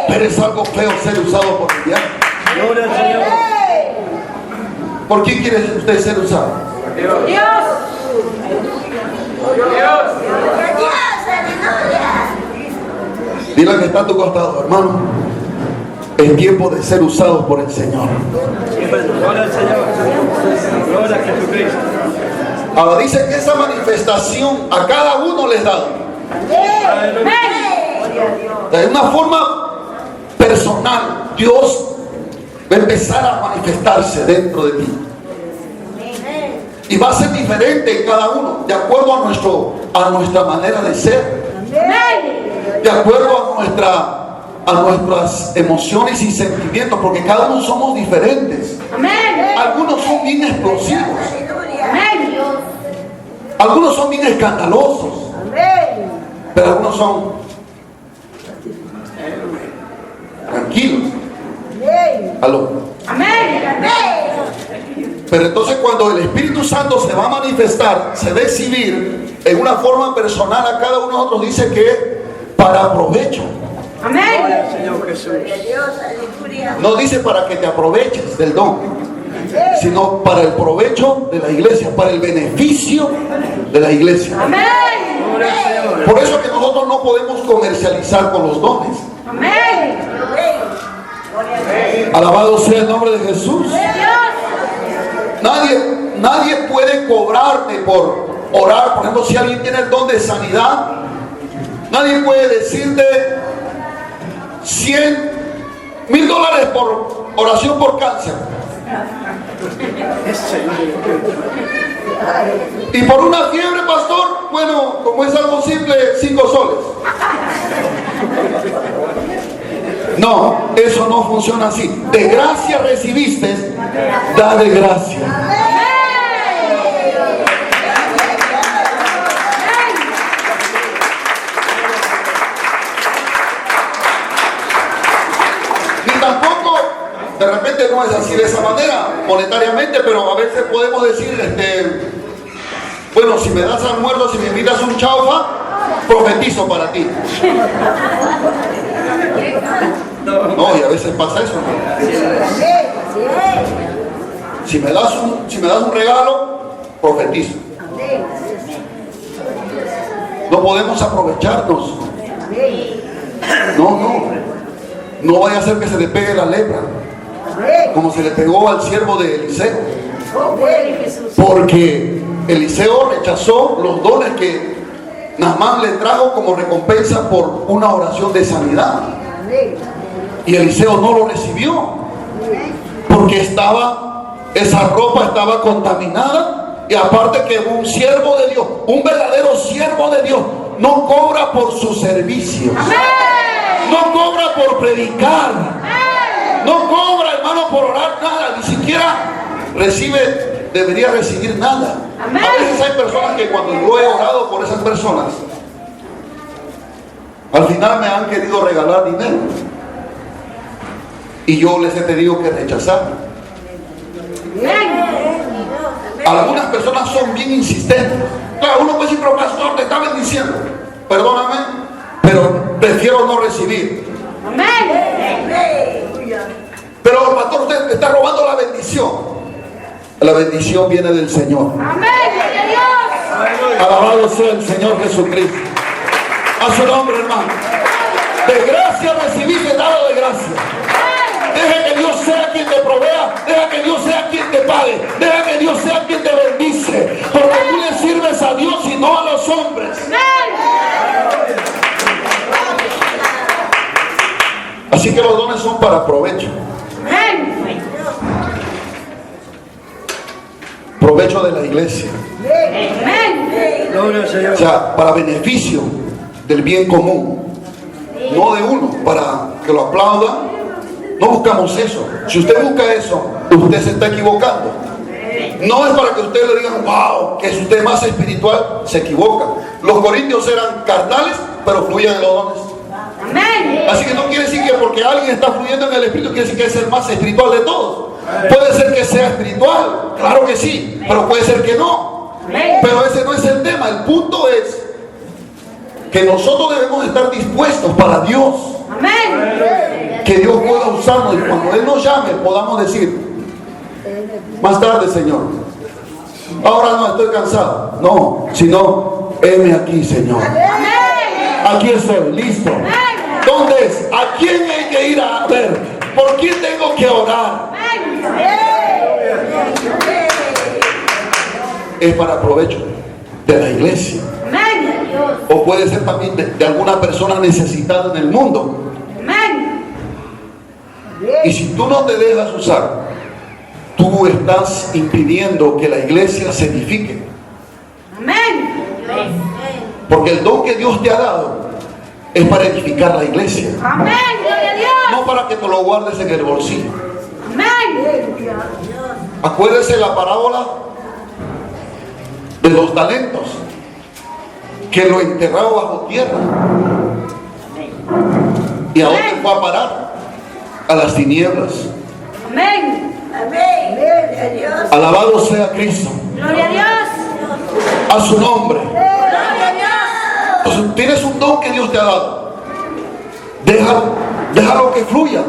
pero es algo feo ser usado por el diablo. Gloria al Señor. ¿Por quién quiere usted ser usado? Dios. Dios, aleluya. Dile al que está a tu costado, hermano, es tiempo de ser usados por el Señor. Gloria al Señor. Gloria a Jesucristo. Ahora dice que esa manifestación a cada uno les da de una forma personal. Dios va a empezar a manifestarse dentro de ti y va a ser diferente en cada uno, de acuerdo a nuestra manera de ser, de acuerdo a nuestras emociones y sentimientos, porque cada uno somos diferentes. Algunos son bien explosivos, algunos son bien escandalosos, pero algunos son tranquilos. ¿Aló? Pero entonces cuando el Espíritu Santo se va a manifestar, se va a exhibir en una forma personal a cada uno de nosotros, dice que para provecho. Gloria al Señor Jesús. No dice para que te aproveches del don, sino para el provecho de la iglesia, para el beneficio de la iglesia. Gloria al Señor. Por eso que nosotros no podemos comercializar con los dones. Alabado sea el nombre de Jesús. Nadie puede cobrarte por orar. Por ejemplo, si alguien tiene el don de sanidad, nadie puede decirte $100,000 por oración por cáncer. Y por una fiebre, pastor, bueno, como es algo simple, 5 soles. No, eso no funciona así. De gracia recibiste, da de gracia. Ni tampoco, de repente no es así de esa manera, monetariamente, pero a veces podemos decir, bueno, si me das almuerzo, si me invitas un chaufa, profetizo para ti. No, y a veces pasa eso, ¿no? Si me das un regalo, profetizo. No podemos aprovecharnos. No vaya a ser que se le pegue la lepra, como se le pegó al siervo de Eliseo, porque Eliseo rechazó los dones que Naamán le trajo como recompensa por una oración de sanidad. Y Eliseo no lo recibió porque esa ropa estaba contaminada, y aparte que un siervo de Dios, un verdadero siervo de Dios, no cobra por sus servicios, no cobra por predicar, no cobra, hermano, por orar, nada, ni siquiera debería recibir nada. A veces hay personas que cuando yo he orado por esas personas, al final me han querido regalar dinero y yo les he tenido que rechazar. Algunas personas son bien insistentes. Claro, uno puede decir, pero pastor, te está bendiciendo. Perdóname, pero prefiero no recibir. Pero pastor, usted está robando la bendición. La bendición viene del Señor. Alabado sea el Señor Jesucristo. A su nombre, hermano. De gracia recibiste, dado de gracia. Deja que Dios sea quien te provea. Deja que Dios sea quien te pague. Deja que Dios sea quien te bendice. Porque tú le sirves a Dios y no a los hombres. Así que los dones son para provecho. Provecho de la iglesia. O sea, para beneficio del bien común, no de uno, para que lo aplaudan. No buscamos eso. Si usted busca eso, usted se está equivocando. No es para que usted le digan, wow, que es usted más espiritual. Se equivoca. Los corintios eran carnales, pero fluían en los dones. Así que no quiere decir que porque alguien está fluyendo en el espíritu quiere decir que es el más espiritual de todos. Puede ser que sea espiritual, claro que sí, pero puede ser que no. Pero ese no es el tema. El punto es que nosotros debemos estar dispuestos para Dios. Que Dios pueda usarnos y cuando Él nos llame podamos decir, más tarde, Señor, ahora no estoy cansado. No, sino, heme aquí, Señor. Aquí estoy, listo. es, ¿a quién hay que ir a ver? ¿Por quién tengo que orar? Es para provecho de la iglesia. O puede ser también de alguna persona necesitada en el mundo. Y si tú no te dejas usar, tú estás impidiendo que la iglesia se edifique. Porque el don que Dios te ha dado es para edificar la iglesia. No para que te lo guardes en el bolsillo. Acuérdese la parábola de los talentos, que lo enterraba bajo tierra. ¿Y a dónde fue a parar? A las tinieblas. Amén. Gloria a Dios. Alabado sea Cristo. Gloria a Dios. A su nombre. Gloria a Dios. Entonces, tienes un don que Dios te ha dado. Déjalo que fluya.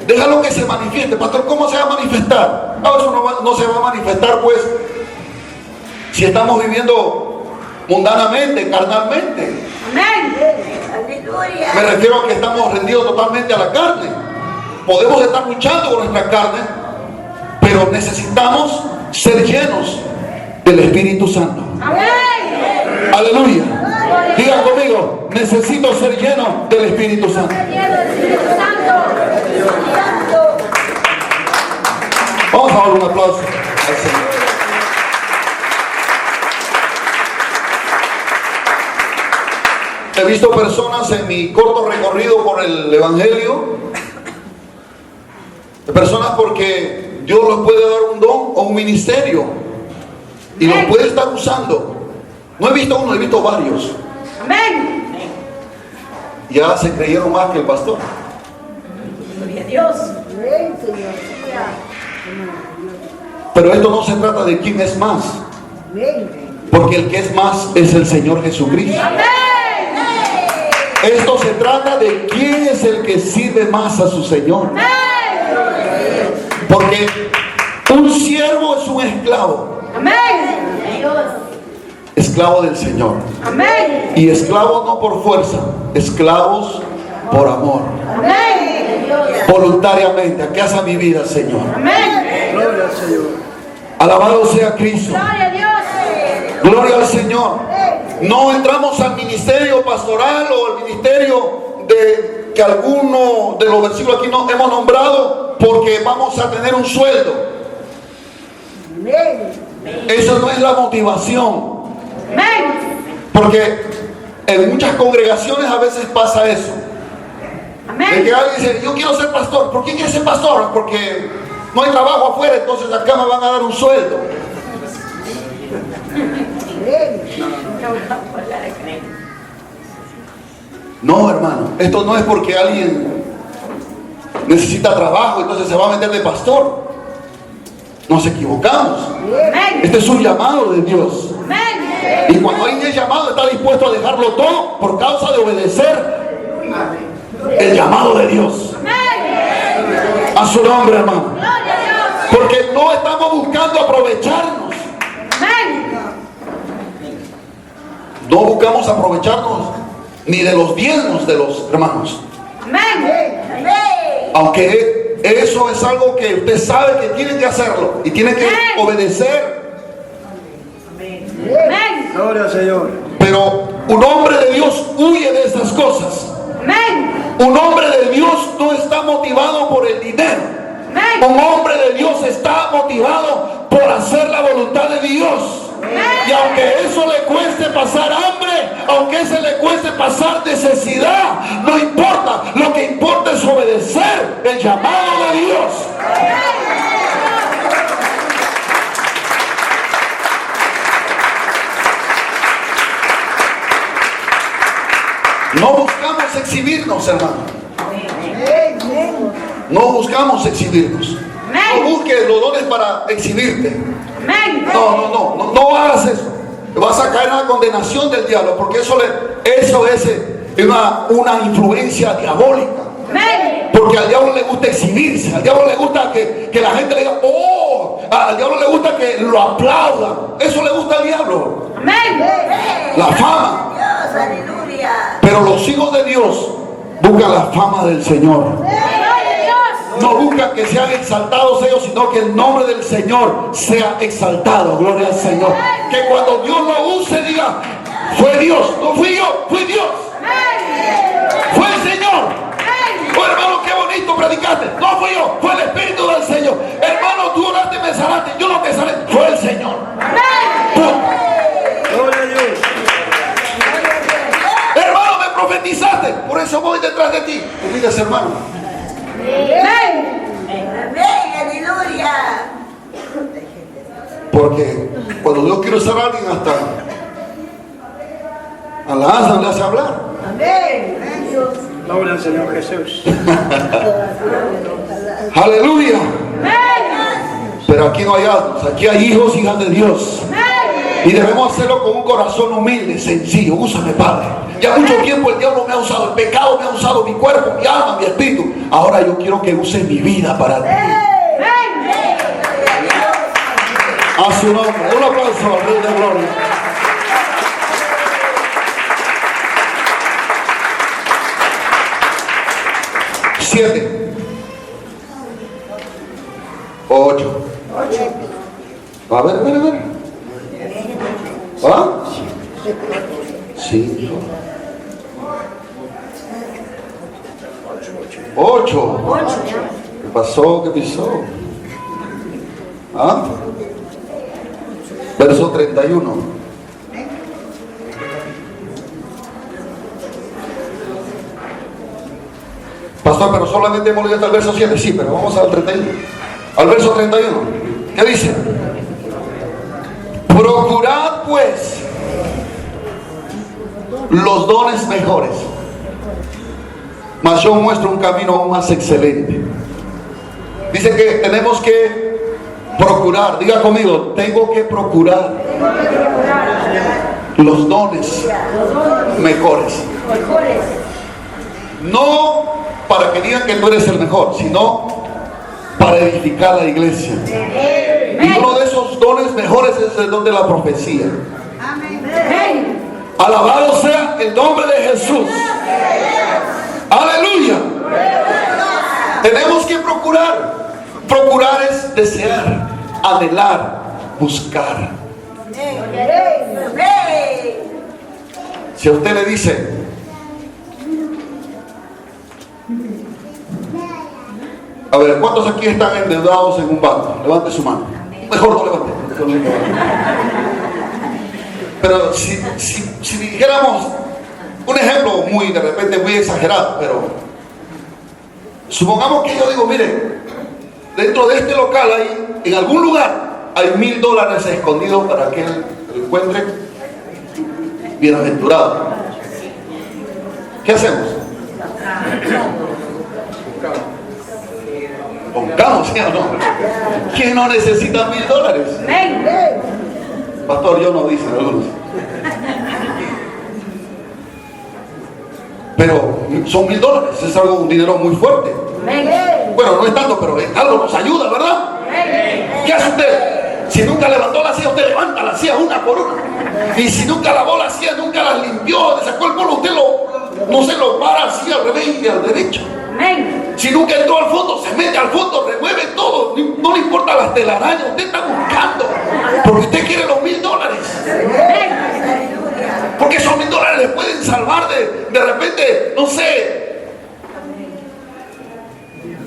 Déjalo que se manifieste. Pastor, ¿cómo se va a manifestar? No, eso no se va a manifestar, pues, si estamos viviendo mundanamente, carnalmente. Aleluya. Me refiero a que estamos rendidos totalmente a la carne. Podemos estar luchando con nuestra carne, pero necesitamos ser llenos del Espíritu Santo. Aleluya. Diga conmigo, necesito ser lleno del Espíritu Santo. Vamos a dar un aplauso al Señor. He visto personas en mi corto recorrido por el Evangelio, personas porque Dios les puede dar un don o un ministerio y los puede estar usando. No he visto uno, he visto varios. Ya se creyeron más que el pastor. Gloria a Dios. Pero esto no se trata de quién es más, porque el que es más es el Señor Jesucristo. Esto se trata de quién es el que sirve más a su Señor. Porque un siervo es un esclavo. Esclavo del Señor. Y esclavos no por fuerza, esclavos por amor. Voluntariamente. ¿A qué has mi vida, Señor? Gloria al Señor. Alabado sea Cristo. Gloria a Dios. Gloria al Señor. No entramos al ministerio pastoral o al ministerio de que alguno de los versículos aquí no hemos nombrado porque vamos a tener un sueldo. Eso no es la motivación. Porque en muchas congregaciones a veces pasa eso. De que alguien dice, yo quiero ser pastor. ¿Por qué quieres ser pastor? Porque no hay trabajo afuera, entonces acá me van a dar un sueldo. No, hermano, esto no es porque alguien necesita trabajo, entonces se va a meter de pastor. Nos equivocamos. Este es un llamado de Dios. Y cuando alguien es llamado, está dispuesto a dejarlo todo por causa de obedecer el llamado de Dios. A su nombre, hermano. Porque no estamos buscando aprovecharnos. No buscamos aprovecharnos ni de los diezmos de los hermanos. Aunque eso es algo que usted sabe que tiene que hacerlo y tiene que obedecer. Gloria al Señor. Pero un hombre de Dios huye de esas cosas. Un hombre de Dios no está motivado por el dinero. Un hombre de Dios está motivado por hacer la voluntad de Dios. Y aunque eso le cueste pasar hambre, aunque eso le cueste pasar necesidad, no importa. Lo que importa es obedecer el llamado de Dios. No buscamos exhibirnos, hermano. No buscamos exhibirnos. No busques los dones para exhibirte. No hagas eso. Vas a caer en la condenación del diablo, porque eso es una influencia diabólica. Porque al diablo le gusta exhibirse, al diablo le gusta que la gente le diga, oh, al diablo le gusta que lo aplaudan. Eso le gusta al diablo. La fama. Aleluya. Pero los hijos de Dios buscan la fama del Señor. No buscan que sean exaltados ellos, sino que el nombre del Señor sea exaltado. Gloria al Señor. Que cuando Dios lo use diga, fue Dios, no fui yo, fue Dios. Fue el Señor. Oh, hermano, qué bonito predicaste. No fui yo, fue el Espíritu del Señor. Hermano, tú oraste y me sanaste. Yo no te sané, fue el Señor. Gloria a Dios. Hermano, me profetizaste, por eso voy detrás de ti. Tú dices, hermano. Amén, aleluya. Porque cuando Dios quiere usar a alguien, hasta alabanza le hace hablar. Amén. Gloria al Señor Jesús. Aleluya. Pero aquí no hay asnos, aquí hay hijos, hijas de Dios. Y debemos hacerlo con un corazón humilde, sencillo. Úsame, Padre. Ya mucho tiempo el diablo me ha usado, el pecado me ha usado, mi cuerpo, mi alma, mi espíritu. Ahora yo quiero que use mi vida para ti. A su nombre. Un aplauso al Rey de Gloria. Siete. 8. A ver. ¿Ah? 5. 8. ¿Qué pasó? ¿Qué pasó? ¿Ah? Verso 31. Pastor, pero solamente hemos leído hasta el verso 7. Sí, pero vamos al 31. Al verso 31. ¿Qué dice? Procurad pues los dones mejores, mas yo muestro un camino aún más excelente. Dice que tenemos que procurar, diga conmigo, tengo que procurar los dones mejores. No para que digan que tú eres el mejor, sino para edificar la iglesia. Y uno de esos dones mejores es el don de la profecía. Alabado sea el nombre de Jesús. Aleluya. Tenemos que procurar. Procurar es desear, anhelar, buscar. Si a usted le dice, a ver, ¿cuántos aquí están endeudados en un banco? Levante su mano. Mejor no levante. Pero si dijéramos un ejemplo muy, de repente muy exagerado, pero supongamos que yo digo, mire, dentro de este local hay, en algún lugar, hay $1000 escondidos para que él lo encuentre bienaventurado. ¿Qué hacemos? Buscamos, ¿sí o no? ¿Quién no necesita $1000? Pastor, yo no, dicen algunos. Pero son $1000, es algo, un dinero muy fuerte. Bueno, no es tanto, pero algo nos ayuda, ¿verdad? ¿Qué hace usted? Si nunca levantó la silla, usted levanta la silla una por una. Y si nunca lavó la silla, nunca la limpió, le sacó el polvo, usted no se lo para así al revés y al derecho. Si nunca entró al fondo, se mete al fondo, remueve todo, no le importa las telarañas, usted está buscando, porque usted quiere los $1000. Porque esos $1000 le pueden salvar de repente, no sé,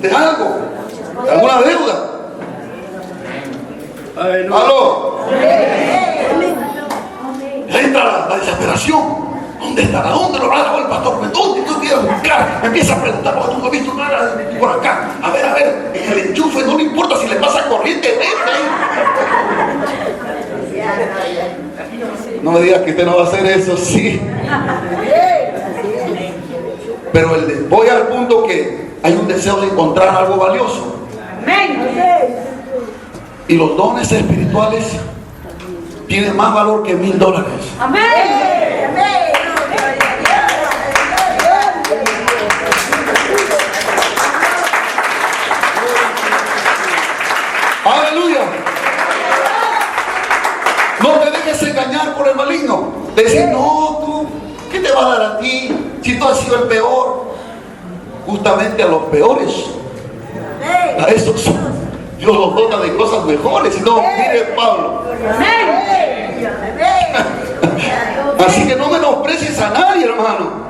de algo, de alguna deuda. ¿Aló? Entra la desesperación. ¿Dónde estará? ¿Dónde lo habrá dejado el pastor? ¿Dónde tú quieres buscar? Empieza a preguntar, porque tú no has visto nada por acá. A ver, en el enchufe no le importa si le pasa corriente, no me digas que usted no va a hacer eso, sí. Pero voy al punto que hay un deseo de encontrar algo valioso. Y los dones espirituales tienen más valor que $1000. Aleluya. No te dejes engañar por el maligno. Decir, no, tú, ¿qué te va a dar a ti? Si tú has sido el peor. justamente a los peores. A estos Dios los dota de cosas mejores. Y no, mire Pablo. Así que no menosprecies a nadie, hermano.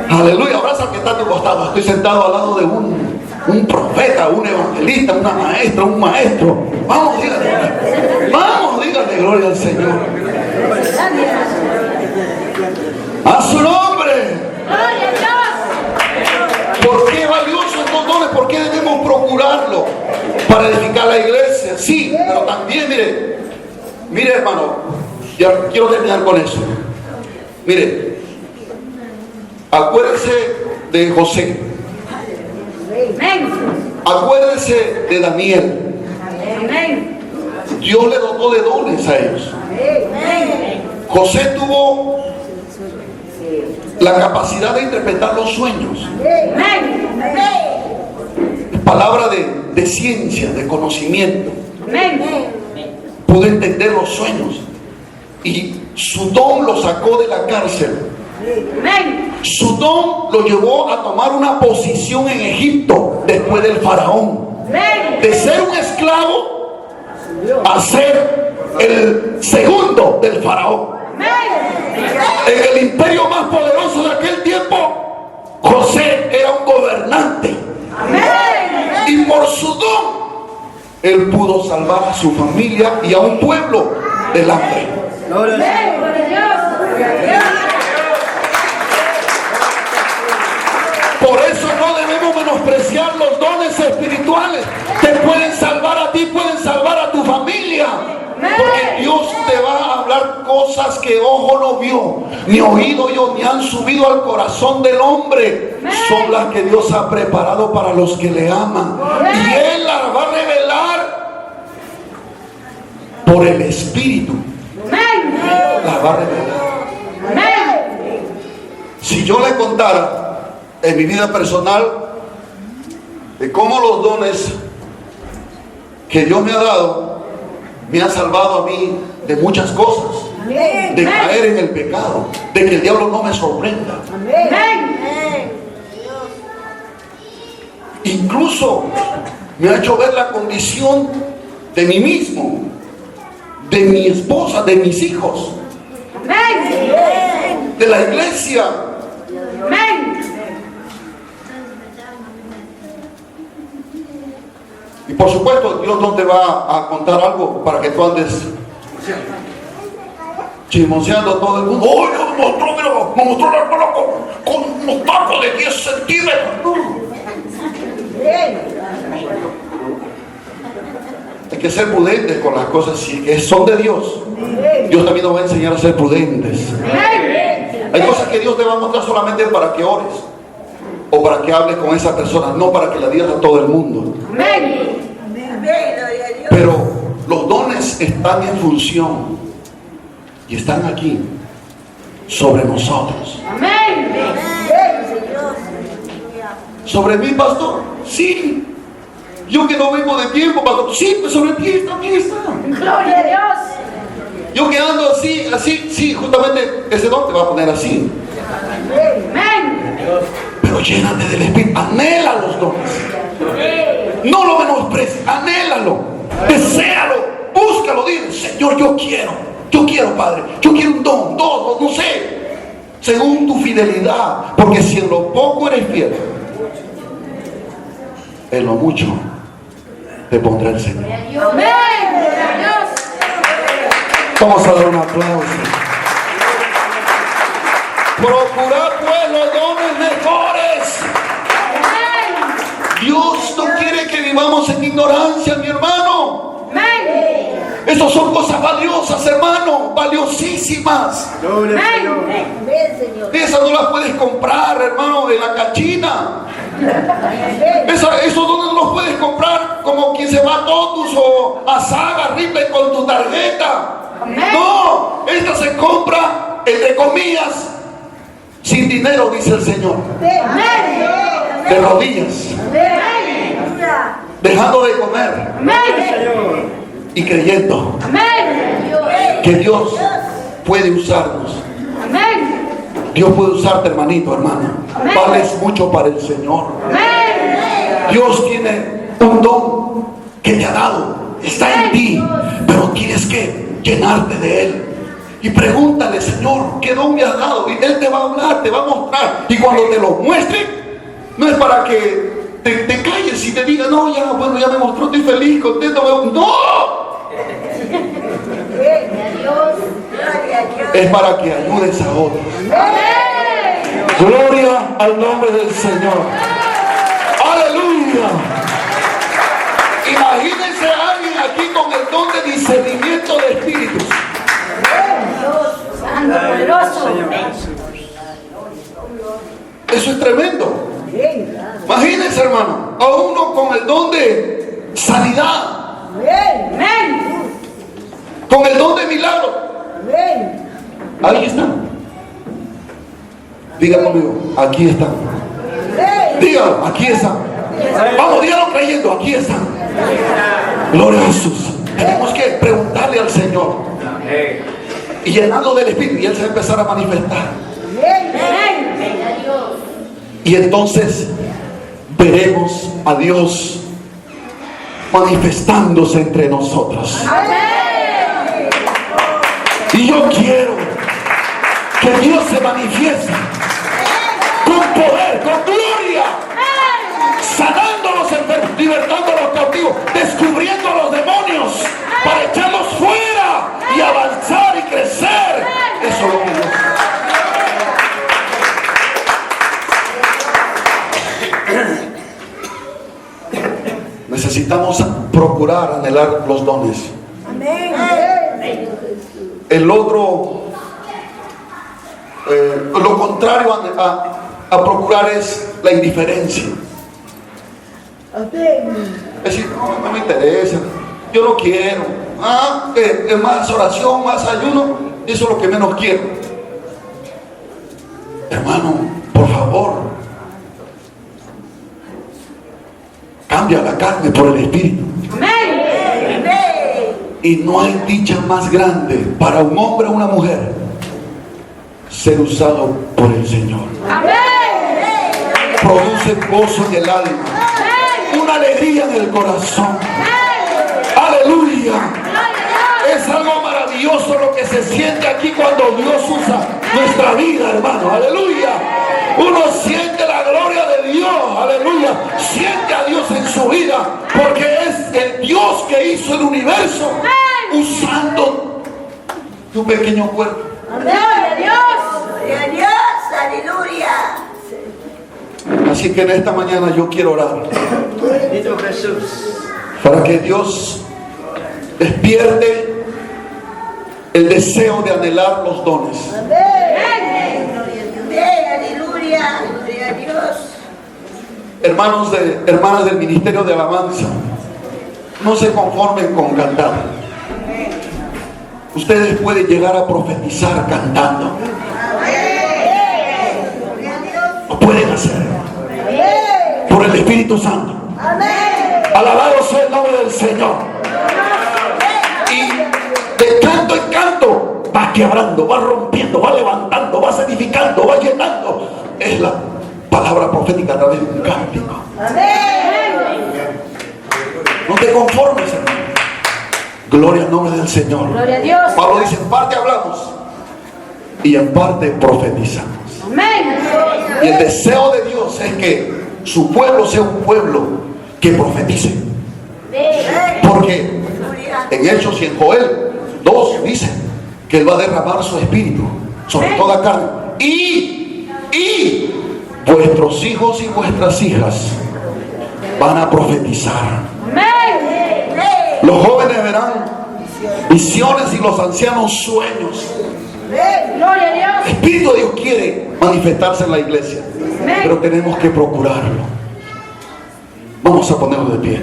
Aleluya. Abraza al que está a tu costado. Estoy sentado al lado de un profeta, un evangelista, una maestra, un maestro. Vamos, dígale. Vamos, dígale gloria al Señor. A su nombre. Gloria a Dios. ¿Por qué valiosos estos dones? ¿Por qué debemos procurarlo? Para edificar la iglesia. Sí, pero también, mire hermano, ya quiero terminar con eso. Mire, acuérdese de José. Amén. Acuérdese de Daniel. Amén. Dios le dotó de dones a ellos. José tuvo la capacidad de interpretar los sueños. Amén. Palabra de ciencia, de conocimiento. Amén. Pudo entender los sueños. Y su don lo sacó de la cárcel. Amén. Su don lo llevó a tomar una posición en Egipto después del faraón. Amén. De ser un esclavo a ser el segundo del faraón. En el imperio más poderoso de aquel tiempo, José era un gobernante. Y por su don, él pudo salvar a su familia y a un pueblo del hambre. Gloria al Señor. Gloria a Dios. Gloria a Dios. Por eso no debemos menospreciar los dones espirituales. Te pueden salvar a ti, pueden salvar a tu familia. Porque Dios te va a hablar cosas que ojo no vio, ni oído yo, ni han subido al corazón del hombre. Son las que Dios ha preparado para los que le aman. Y Él las va a revelar por el Espíritu. Las va a revelar. Si yo le contara en mi vida personal de cómo los dones que Dios me ha dado me han salvado a mí de muchas cosas, de caer en el pecado, de que el diablo no me sorprenda. Incluso me ha hecho ver la condición de mí mismo, de mi esposa, de mis hijos, de la iglesia. Y por supuesto, Dios no te va a contar algo para que tú andes chismoseando a todo el mundo. ¡Oh, Dios me mostró la hermana con unos tacos de 10 centímetros! No. Hay que ser prudentes con las cosas que son de Dios. Dios también nos va a enseñar a ser prudentes. Hay cosas que Dios te va a mostrar solamente para que ores o para que hables con esa persona, no para que la digas a todo el mundo. Pero los dones están en función y están aquí sobre nosotros. ¿Sobre mí, pastor? Sí. Yo que no vengo de tiempo, pastor. Sí, pues sobre ti está, aquí está. Gloria a Dios. Yo que ando así, sí, justamente ese don te va a poner así. Pero llénate del Espíritu, anhela los dones. No lo menosprecies, anhélalo, deséalo, búscalo, dile, Señor, yo quiero, Padre, yo quiero un don, dos, no sé, según tu fidelidad, porque si en lo poco eres fiel, en lo mucho te pondrá el Señor. Vamos a dar un aplauso. Procurad pues los dones mejores. Dios no quiere que vivamos en ignorancia, mi hermano. Estas son cosas valiosas, hermano, valiosísimas. Gloria al Señor. Esas no las puedes comprar, hermano, en la canchina. Esos dones no los puedes comprar como quien se va a Totus o a Saga, Ripley con tu tarjeta. No, esta se compra, entre comillas, sin dinero, dice el Señor. De rodillas, dejando de comer y creyendo que Dios puede usarnos Dios puede usarte, hermanito, hermana. Vales mucho para el Señor. Dios tiene un don que te ha dado, está en ti, pero tienes que llenarte de Él. Y pregúntale, Señor, ¿qué don me has dado? Y Él te va a hablar, te va a mostrar. Y cuando te lo muestre, no es para que te calles y te diga, no, ya, bueno, ya me mostró, estoy feliz, contento. ¡No! Es para que ayudes a otros. Gloria al nombre del Señor. Aleluya. Imagínense a alguien aquí con el don de discernimiento de espíritus. Santo, poderoso. Eso es tremendo. Imagínense, hermano, a uno con el don de sanidad, Amén. con el don de milagro. Ahí está. Diga conmigo, aquí está. Dígalo, aquí está. Vamos, dígalo creyendo, aquí está. Gloria a Jesús. Tenemos que preguntarle al Señor y llenarlo del Espíritu, y Él se va a empezar a manifestar. Y entonces veremos a Dios manifestándose entre nosotros. Y yo quiero que Dios se manifieste con poder, con gloria, sanando a los enfermos, libertando a los cautivos, descubriendo a los demonios para echarlos fuera y avanzar y crecer. Eso es lo que Dios. Necesitamos procurar, anhelar los dones. El otro, lo contrario a procurar es la indiferencia. Es decir, no me interesa, yo no quiero. Es más oración, más ayuno, eso es lo que menos quiero. Hermano, por favor, cambia la carne por el Espíritu. Y no hay dicha más grande para un hombre o una mujer ser usado por el Señor. Produce gozo en el alma, una alegría en el corazón. Aleluya. Es algo maravilloso lo que se siente aquí cuando Dios usa nuestra vida, hermano. Aleluya. Uno siente la gloria de Dios. Aleluya. Siente a Dios en su vida, porque es el Dios que hizo el universo usando tu pequeño cuerpo. Gloria a Dios. Gloria a Dios, aleluya. Así que en esta mañana yo quiero orar Bendito Jesús. para que Dios despierte el deseo de anhelar los dones. Amén, aleluya. Gloria a Dios. Hermanas del Ministerio de Alabanza, no se conformen con cantar. Ustedes pueden llegar a profetizar cantando. Lo pueden hacer por el Espíritu Santo. Alabado sea el nombre del Señor. Y de canto en canto va quebrando, va rompiendo, va levantando, va edificando, va llenando. Es la palabra profética a través de un cántico. No te conformes, hermano. Gloria al nombre del Señor. Gloria a Dios. Pablo dice, en parte hablamos y en parte profetizamos. Amén. Y el deseo de Dios es que su pueblo sea un pueblo que profetice. Porque en Hechos y en Joel 2 dice que Él va a derramar su espíritu sobre toda carne. Y vuestros hijos y vuestras hijas van a profetizar. Los jóvenes verán visiones y los ancianos sueños. Gloria a Dios. El Espíritu de Dios quiere manifestarse en la iglesia, pero tenemos que procurarlo. Vamos a ponernos de pie.